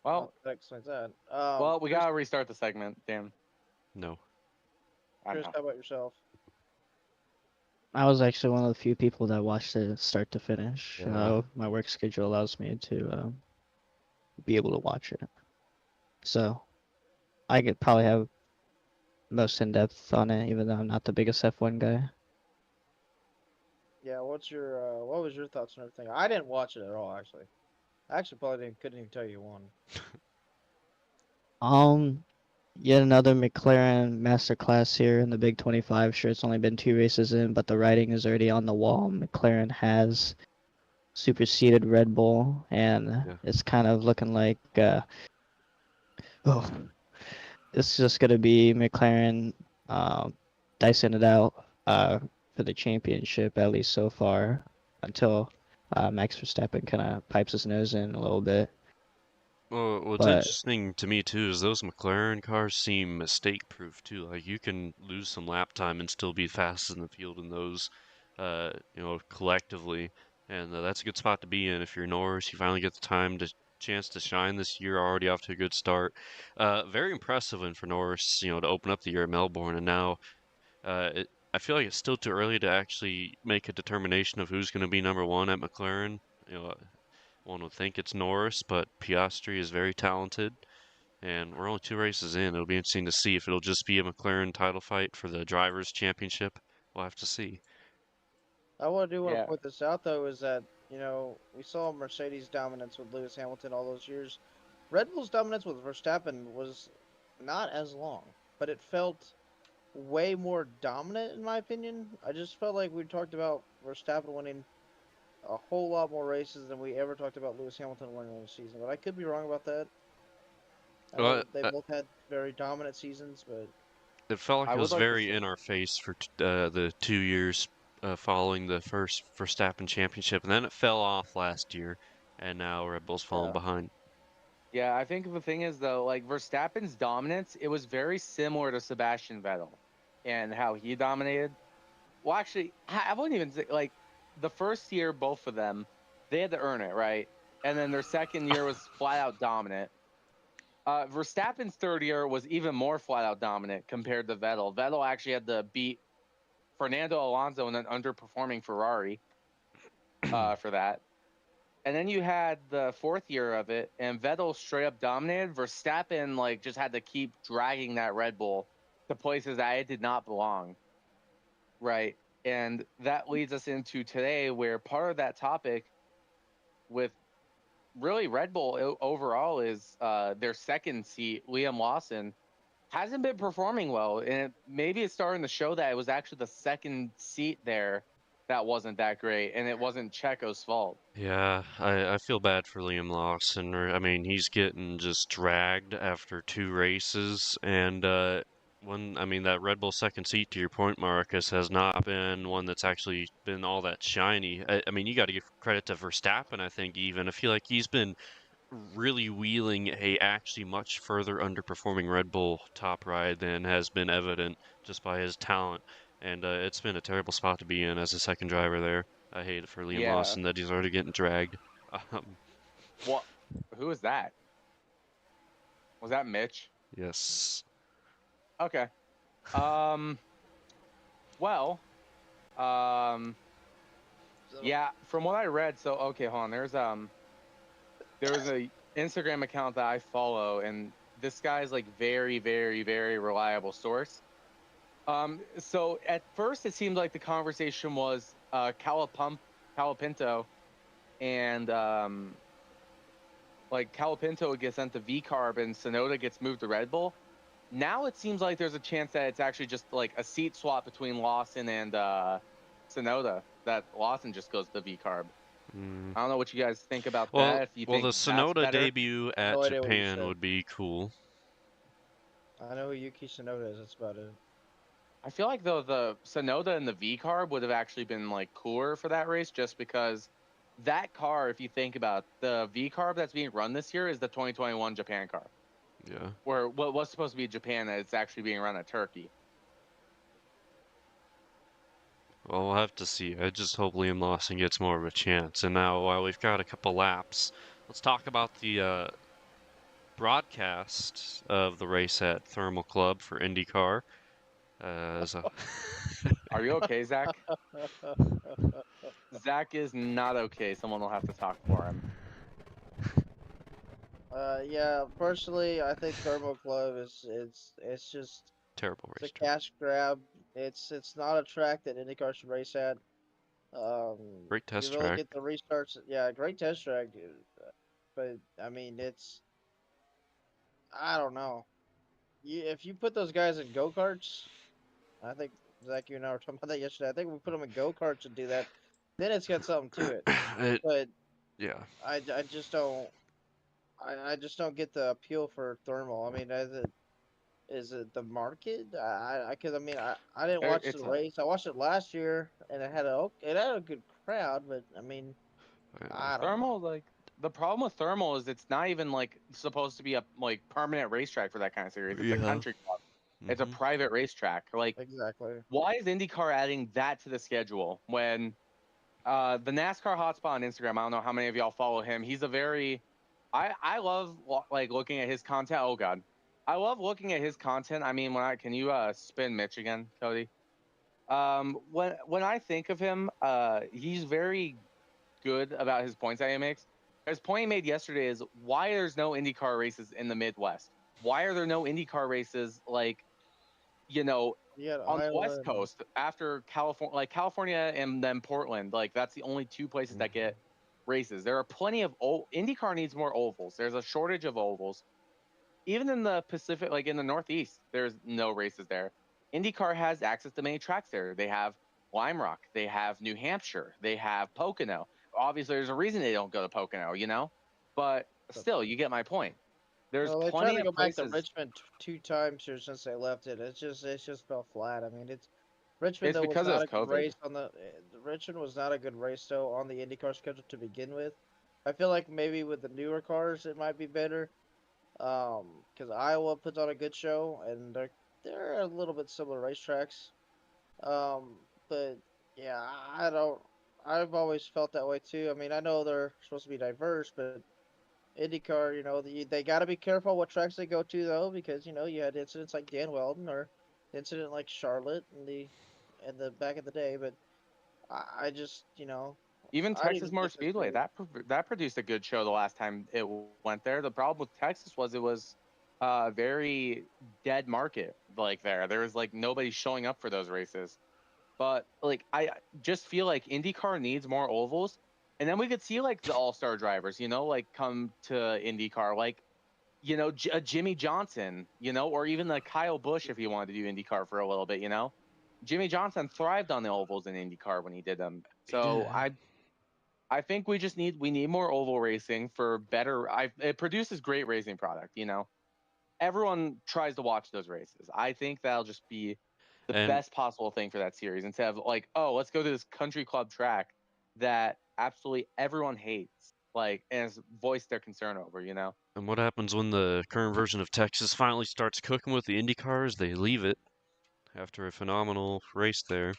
Well, that explains that. Well, we gotta restart the segment, damn. No. Chris, how about yourself? I was actually one of the few people that watched it start to finish. Yeah. My work schedule allows me to be able to watch it. So I could probably have most in-depth on it, even though I'm not the biggest F1 guy. Yeah, what was your thoughts on everything? I didn't watch it at all, actually. I actually probably couldn't even tell you one. Yet another McLaren masterclass here in the Big 25. Sure, it's only been 2 races in, but the writing is already on the wall. McLaren has superseded Red Bull, and it's kind of looking like, it's just going to be McLaren dicing it out for the championship, at least so far, until Max Verstappen kind of pipes his nose in a little bit. Well, what's interesting to me too is those McLaren cars seem mistake-proof too. Like you can lose some lap time and still be fast in the field in those, collectively, and that's a good spot to be in if you're Norris. You finally get the chance to shine this year, already off to a good start. Very impressive win for Norris, to open up the year at Melbourne, and now, I feel like it's still too early to actually make a determination of who's going to be number one at McLaren. One would think it's Norris, but Piastri is very talented, and we're only 2 races in. It'll be interesting to see if it'll just be a McLaren title fight for the Drivers' Championship. We'll have to see. I want to point this out, though, is that, we saw Mercedes' dominance with Lewis Hamilton all those years. Red Bull's dominance with Verstappen was not as long, but it felt way more dominant, in my opinion. I just felt like we talked about Verstappen winning a whole lot more races than we ever talked about Lewis Hamilton winning in a season, but I could be wrong about that. They both had very dominant seasons, but It felt like it was very in our face for the 2 years following the first Verstappen championship, and then it fell off last year, and now Red Bull's falling behind. Yeah, I think the thing is though, like Verstappen's dominance, it was very similar to Sebastian Vettel and how he dominated. Well, actually, I wouldn't even say, like, the first year, both of them, they had to earn it, right? And then their second year was flat out dominant. Verstappen's third year was even more flat out dominant compared to Vettel. Vettel actually had to beat Fernando Alonso in an underperforming Ferrari for that. And then you had the fourth year of it, and Vettel straight up dominated. Verstappen, like, just had to keep dragging that Red Bull to places that it did not belong. Right. And that leads us into today, where part of that topic with really Red Bull overall is their second seat, Liam Lawson, hasn't been performing well. And maybe it's starting to show that it was actually the second seat there that wasn't that great, and it wasn't Checo's fault. Yeah, I feel bad for Liam Lawson. I mean, he's getting just dragged after 2 races, and that Red Bull second seat, to your point, Marcus, has not been one that's actually been all that shiny. I mean, you got to give credit to Verstappen, I think, even. I feel like he's been really wheeling a actually much further underperforming Red Bull top ride than has been evident just by his talent. And it's been a terrible spot to be in as a second driver there. I hate it for Liam Lawson that he's already getting dragged. What? Who was that? Was that Mitch? Yes. Okay. Well, yeah, from what I read, so okay, hold on. There's a Instagram account that I follow, and this guy's like very, very, very reliable source. So at first it seemed like the conversation was Calapinto and like Calapinto would get sent to V-Carb and Sonoda gets moved to Red Bull. Now it seems like there's a chance that it's actually just like a seat swap between Lawson and Sonoda, that Lawson just goes to V-Carb. I don't know what you guys think about that. If you think the Sonoda debut at Japan would be cool. I know who Yuki Tsunoda is. That's about it. I feel like though the Sonoda and the V-Carb would have actually been like cooler for that race, just because that car, if you think about it, the V-Carb that's being run this year is the 2021 Japan car. Yeah. Where what was supposed to be Japan, that it's actually being run at Turkey. Well, we'll have to see. I just hope Liam Lawson gets more of a chance. And now, while we've got a couple laps, let's talk about the broadcast of the race at Thermal Club for IndyCar. Are you okay, Zach? Zach is not okay. Someone will have to talk for him. Yeah, personally, I think Thermal Club it's just terrible race. It's a cash grab. It's not a track that IndyCar should race at. Great test you really track. get the restarts. Yeah, great test track, dude. But I mean, I don't know. If you put those guys in go-karts, I think Zach, you and I were talking about that yesterday. I think we put them in go-karts and do that, then it's got something to it. But yeah, I just don't. I just don't get the appeal for thermal. I mean, is it the market? Because I mean, I didn't watch the race. I watched it last year, and it had a good crowd. But I mean, I don't Thermal know. Like the problem with Thermal is it's not even like supposed to be a like permanent racetrack for that kind of series. It's a country club. It's a private racetrack. Like exactly. Why is IndyCar adding that to the schedule when the NASCAR hotspot on Instagram? I don't know how many of y'all follow him. He's a very I love like looking at his content. Oh God. I love looking at his content. I mean, can you spin Mitch again, Cody? When I think of him, he's very good about his points that he makes. His point he made yesterday is why there's no IndyCar races in the Midwest. Why are there no IndyCar races like, on the West Coast after California, like California and then Portland? Like that's the only two places that get races. There are plenty of IndyCar needs more ovals. There's a shortage of ovals. Even in the Pacific, like in the Northeast, there's no races there. IndyCar has access to many tracks there. They have Lime Rock, they have New Hampshire, they have Pocono. Obviously, there's a reason they don't go to Pocono, but still, you get my point. There's Well, they tried plenty to of go back to places. Richmond 2 times here since they left it. It's just fell flat. I mean, Richmond It's though was because not of a good COVID. race on the Richmond was not a good race though on the IndyCar schedule to begin with. I feel like maybe with the newer cars it might be better. Because Iowa puts on a good show and they're a little bit similar racetracks. But yeah, I don't. I've always felt that way too. I mean, I know they're supposed to be diverse, but IndyCar, they got to be careful what tracks they go to though, because you had incidents like Dan Weldon or incident like Charlotte in the back of the day. But I just, Even I didn't Texas even Motor think this Speedway, year. that produced a good show the last time it went there. The problem with Texas was it was a very dead market. Like there was like nobody showing up for those races. But like I just feel like IndyCar needs more ovals, and then we could see like the all-star drivers, like come to IndyCar, like Jimmy Johnson, or even like Kyle Busch if he wanted to do IndyCar for a little bit. Jimmy Johnson thrived on the ovals in IndyCar when he did them. So Yeah. I think we need more oval racing for better. It produces great racing product. Everyone tries to watch those races. I think that'll just be the And best possible thing for that series instead of like, oh, let's go to this country club track that absolutely everyone hates, like, and has voiced their concern over. and what happens when the current version of Texas finally starts cooking with the Indy cars? They leave it after a phenomenal race there.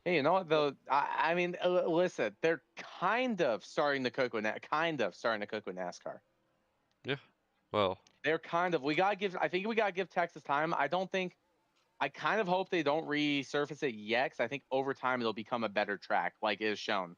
Hey, you know what though? I mean, listen, they're kind of starting to cook with NASCAR. Yeah. Well, They're kind of. We gotta give. I think we gotta give Texas time. I don't think. I kind of hope they don't resurface it yet, because I think over time it'll become a better track, like it is shown.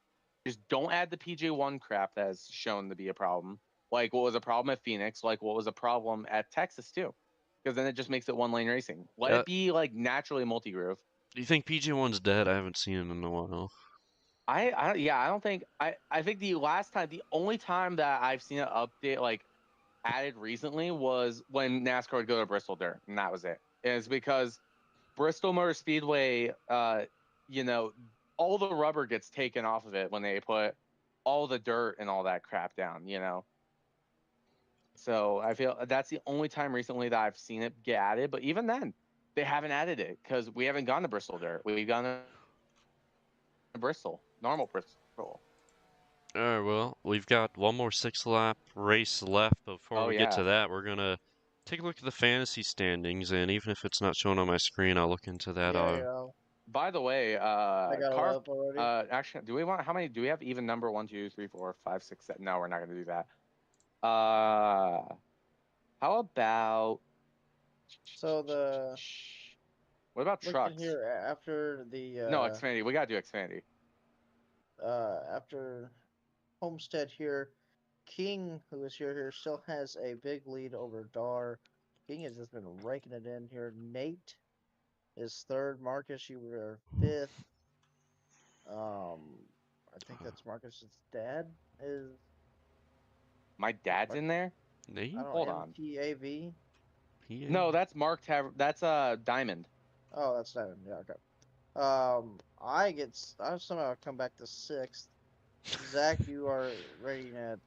Just don't add the PJ1 crap that is shown to be a problem. Like what was a problem at Phoenix, like what was a problem at Texas too, because then it just makes it one lane racing. Let yeah. it be like naturally multi groove. Do you think PJ1's dead? I haven't seen him in a while. I don't think I think the only time that I've seen an update like added recently was when NASCAR would go to Bristol Dirt, and that was it. It's because Bristol Motor Speedway, you know, all the rubber gets taken off of it when they put all the dirt and all that crap down. So I feel that's the only time recently that I've seen it get added. But even then, they haven't added it because we haven't gone to Bristol Dirt. We've gone to Bristol, normal Bristol. Alright, well, we've got one more 6-lap race left. Before Oh we get yeah. to that, we're gonna take a look at the fantasy standings, and even if it's not shown on my screen, I'll look into that. Yeah, yeah. By the way, I got it up already. actually, how many? Do we have even number 1, 2, 3, 4, 5, 6, 7? No, we're not gonna do that. How about? So What about looking trucks? here after the No, Xfinity. We gotta do Xfinity. after Homestead here, King, who is here, still has a big lead over Dar. King has just been raking it in here. Nate is third. Marcus, you were fifth. I think that's Marcus's dad is. My dad's in there. Nate? I don't Hold know, on. MTAV. No, that's Mark That's Diamond. Oh, that's Diamond. Yeah, okay. I somehow come back to sixth. Zach, you are rating at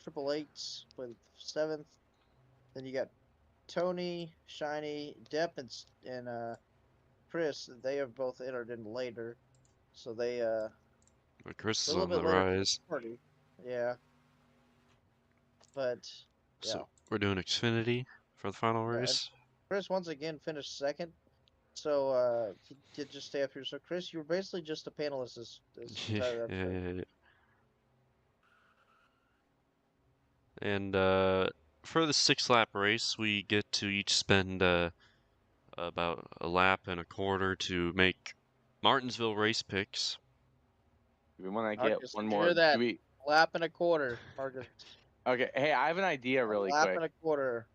triple eights with seventh. Then you got Tony, Shiny, Depp, and Chris. They have both entered in later, so Chris we're is a little on the bit later to the rise. party. Yeah, but yeah, So we're doing Xfinity for the final yeah. And race. Chris once again finished second, so he did just stay up here. So Chris, you were basically just a panelist this Yeah, entire yeah, episode. yeah, yeah. And for the 6-lap race, we get to each spend about a lap and a quarter to make Martinsville race picks. Do we want to get Marcus, one did you more? hear that? Lap and a quarter, Marcus. Okay. Hey, I have an idea A really lap quick. and a quarter.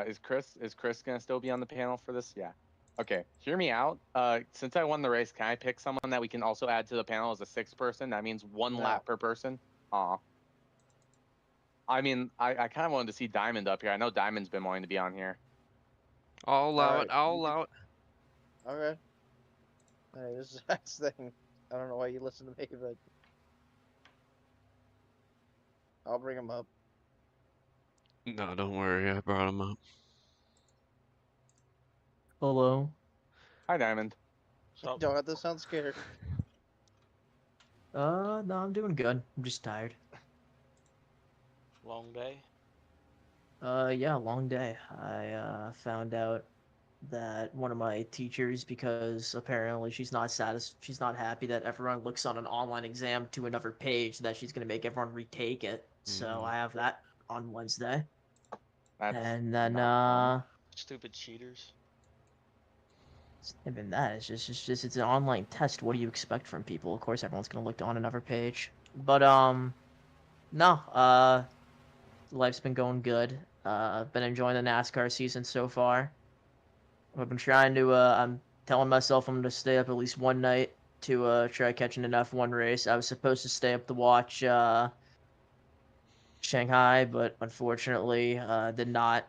Is Chris gonna still be on the panel for this? Yeah. Okay. Hear me out. Since I won the race, can I pick someone that we can also add to the panel as a sixth person? That means one No. lap per person. Aw. I mean, I kind of wanted to see Diamond up here. I know Diamond's been wanting to be on here. I'll allow Alright, it. I'll allow it. okay. Hey, this is Zach's thing. I don't know why you listen to me, but I'll bring him up. No, don't worry. I brought him up. Hello. Hi, Diamond. Don't have to sound scared. No, I'm doing good. I'm just tired. Long day. Yeah, long day. I found out that one of my teachers, because apparently she's not happy that everyone looks on an online exam to another page, that she's gonna make everyone retake it. So I have that on Wednesday. That's and then Stupid cheaters. it's not even that. It's an online test. What do you expect from people? Of course, everyone's gonna look on another page. But no. Life's been going good. I've been enjoying the NASCAR season so far. I've been trying to. I'm telling myself I'm gonna stay up at least one night to try catching an F1 race. I was supposed to stay up to watch Shanghai, but unfortunately, did not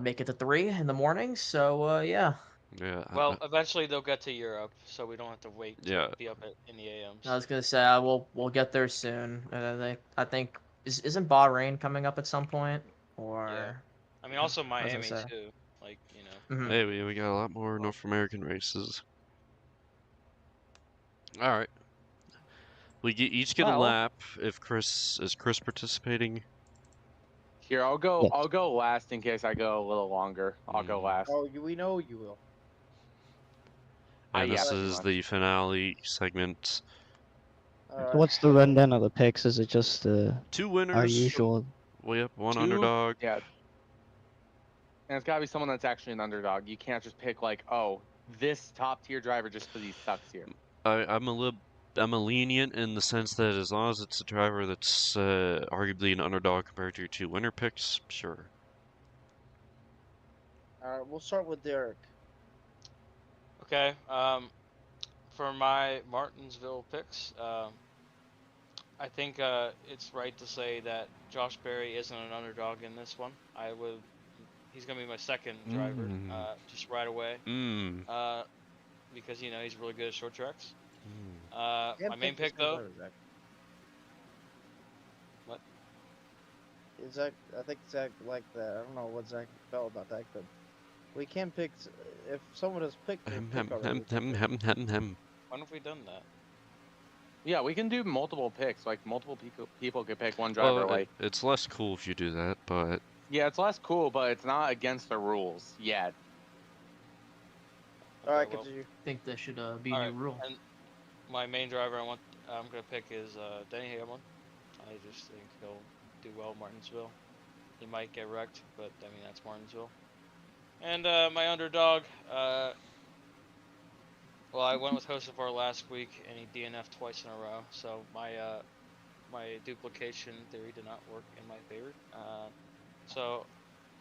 make it to 3 in the morning. So yeah. Yeah. Well, eventually they'll get to Europe, so we don't have to wait to be up in the AMs. I was gonna say we'll get there soon. And I think isn't Bahrain coming up at some point? Or yeah. I mean, also Miami too. Like, you know. Mm-hmm. Hey, we got a lot more North American races. All right. We each get a lap. If Chris is participating. Here, I'll go. Yes. I'll go last in case I go a little longer. I'll go last. Oh, we know you will. And this is the finale segment. What's the rundown of the picks? Is it just 2 winners? Our usual. We have 1 underdog. Yeah. And it's gotta be someone that's actually an underdog. You can't just pick like, oh, this top tier driver just because he sucks here. I'm a lenient in the sense that as long as it's a driver that's arguably an underdog compared to your 2 winner picks, sure. All right, we'll start with Derek. Okay. For my Martinsville picks, I think it's right to say that Josh Berry isn't an underdog in this one. He's gonna be my second driver, just right away. Because he's really good at short tracks. My main pick though. What? Zach, I think Zach liked that. I don't know what Zach felt about that, but we can pick if someone has picked. When have we done that? Yeah, we can do multiple picks. Like multiple people could pick one driver. Like it's less cool if you do that, but yeah, it's less cool, but it's not against the rules yet. All right, continue. I think that should be a new rule. And my main driver I'm gonna pick is Denny Hamlin. I just think he'll do well in Martinsville. He might get wrecked, but I mean that's Martinsville. And my underdog, well, I went with Hocevar last week, and he DNF'd twice in a row. So my duplication theory did not work in my favor. So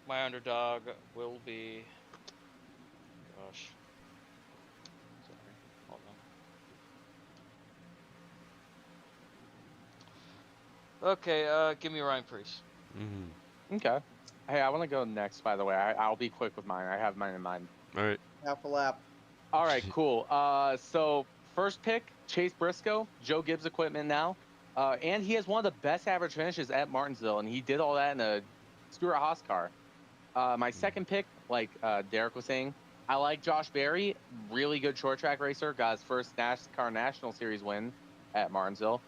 my underdog will be, gosh, sorry, hold on. Okay, give me Ryan Preece. Okay. Hey, I want to go next, by the way. I'll be quick with mine. I have mine in mind. All right. Half a lap. All right, cool. So first pick, Chase Briscoe, Joe Gibbs equipment now. And he has one of the best average finishes at Martinsville, and he did all that in a Stewart-Haas car. My second pick, like Derek was saying, I like Josh Berry, really good short track racer, got his first NASCAR National Series win at Martinsville.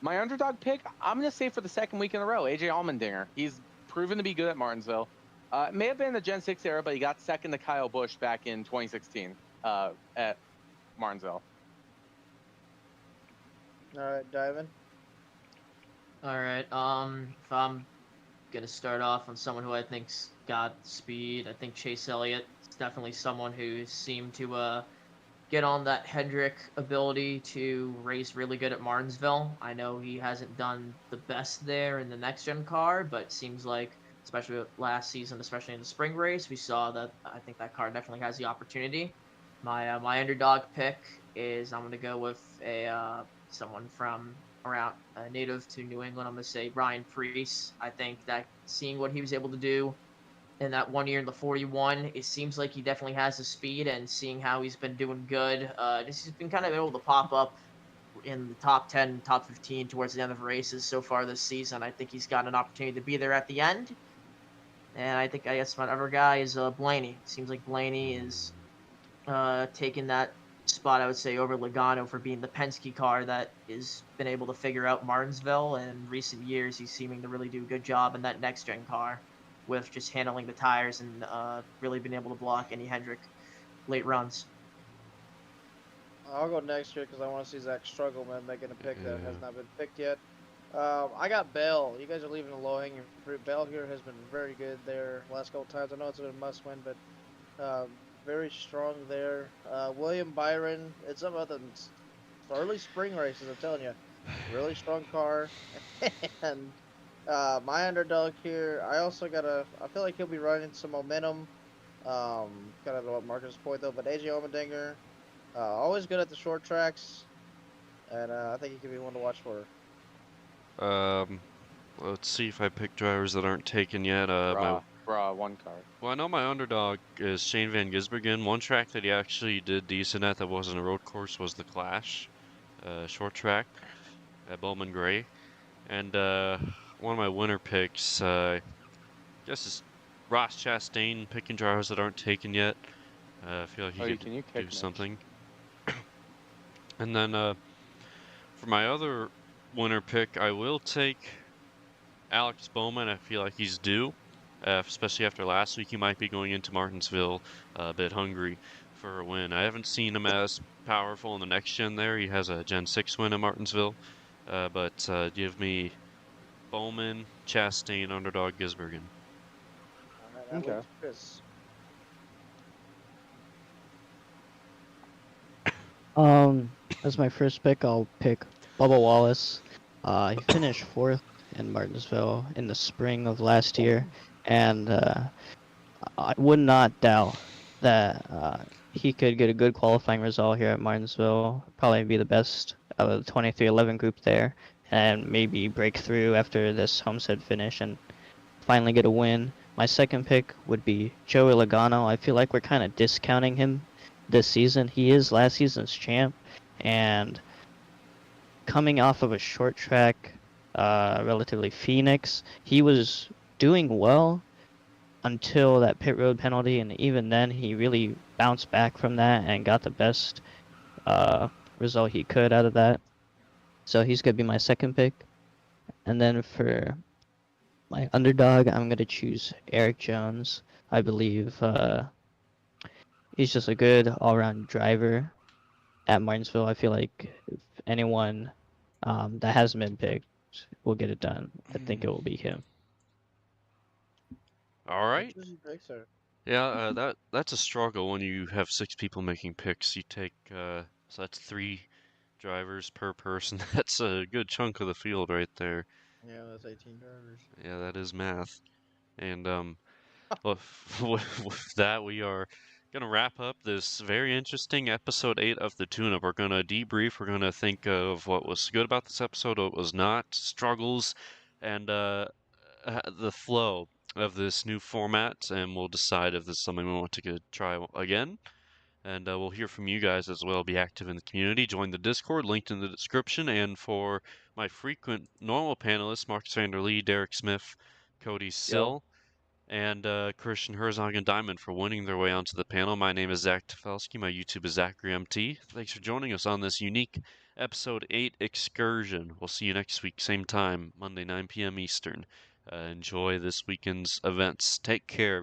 My underdog pick, I'm going to say for the second week in a row, AJ Allmendinger. He's proven to be good at Martinsville. It may have been the Gen 6 era, but he got second to Kyle Busch back in 2016 at Martinsville. All right, Diamond. All right. If I'm gonna start off on someone who I think's got speed, I think Chase Elliott is definitely someone who seemed to get on that Hendrick ability to race really good at Martinsville. I know he hasn't done the best there in the next gen car, but seems like, especially last season, especially in the spring race, we saw that I think that car definitely has the opportunity. My underdog pick is I'm gonna go with someone from around native to New England. I'm gonna say Ryan Preece. I think that seeing what he was able to do in that 1 year in the 41, it seems like he definitely has the speed, and seeing how he's been doing good, he's been kind of able to pop up in the top 10, top 15 towards the end of races so far this season. I think he's got an opportunity to be there at the end. And I guess my other guy is Blaney. Seems like Blaney is taking that spot, I would say, over Logano for being the Penske car that has been able to figure out Martinsville. And in recent years, he's seeming to really do a good job in that next-gen car with just handling the tires and really being able to block any Hendrick late runs. I'll go next year because I want to see Zach struggle, man, making a pick that has not been picked yet. I got Bell. You guys are leaving the low-hanging fruit. Bell here has been very good there last couple times. I know it's been a must-win, but very strong there. William Byron, it's about the early spring races, I'm telling you. Really strong car. And my underdog here, I feel like he'll be running some momentum. Kind of what Marcus' point, though, but AJ Allmendinger, always good at the short tracks, and I think he could be one to watch for. Let's see if I pick drivers that aren't taken yet. One car. Well, I know my underdog is Shane Van Gisbergen. One track that he actually did decent at that wasn't a road course was the Clash, short track at Bowman Gray. And one of my winner picks, I guess, is Ross Chastain, picking drivers that aren't taken yet. I feel like he could do something. And then for my other winner pick, I will take Alex Bowman. I feel like he's due, especially after last week. He might be going into Martinsville a bit hungry for a win. I haven't seen him as powerful in the next gen there. He has a Gen 6 win at Martinsville. But give me Bowman, Chastain, underdog Gisbergen. Okay. As my first pick, I'll pick Bubba Wallace. He finished 4th in Martinsville in the spring of last year, and I would not doubt that he could get a good qualifying result here at Martinsville. Probably be the best out of the 2311 group there, and maybe break through after this Homestead finish and finally get a win. My second pick would be Joey Logano. I feel like we're kind of discounting him this season. He is last season's champ, and coming off of a short track, relatively Phoenix, he was doing well until that pit road penalty, and even then he really bounced back from that and got the best result he could out of that. So he's going to be my second pick. And then for my underdog, I'm going to choose Eric Jones. I believe he's just a good all-around driver at Martinsville. I feel like if anyone that hasn't been picked will get it done, I think it will be him. All right. Yeah, that's a struggle when you have 6 people making picks. You take so that's 3 drivers per person. That's a good chunk of the field right there. Yeah, that's 18 drivers. Yeah, that is math. And with that, we are gonna wrap up this very interesting episode 8 of the Tune-Up. We're gonna debrief. We're gonna think of what was good about this episode, what was not, struggles, and the flow of this new format, and we'll decide if this is something we want to try again. And we'll hear from you guys as well. Be active in the community. Join the Discord, linked in the description. And for my frequent normal panelists, Marcus Vanderlee, Derek Smith, Cody Sill, and Christian Herzog and Diamond for winning their way onto the panel. My name is Zach Tefelsky. My YouTube is ZacharyMT. Thanks for joining us on this unique episode 8 excursion. We'll see you next week, same time, Monday, 9 p.m. Eastern. Enjoy this weekend's events. Take care of yourself.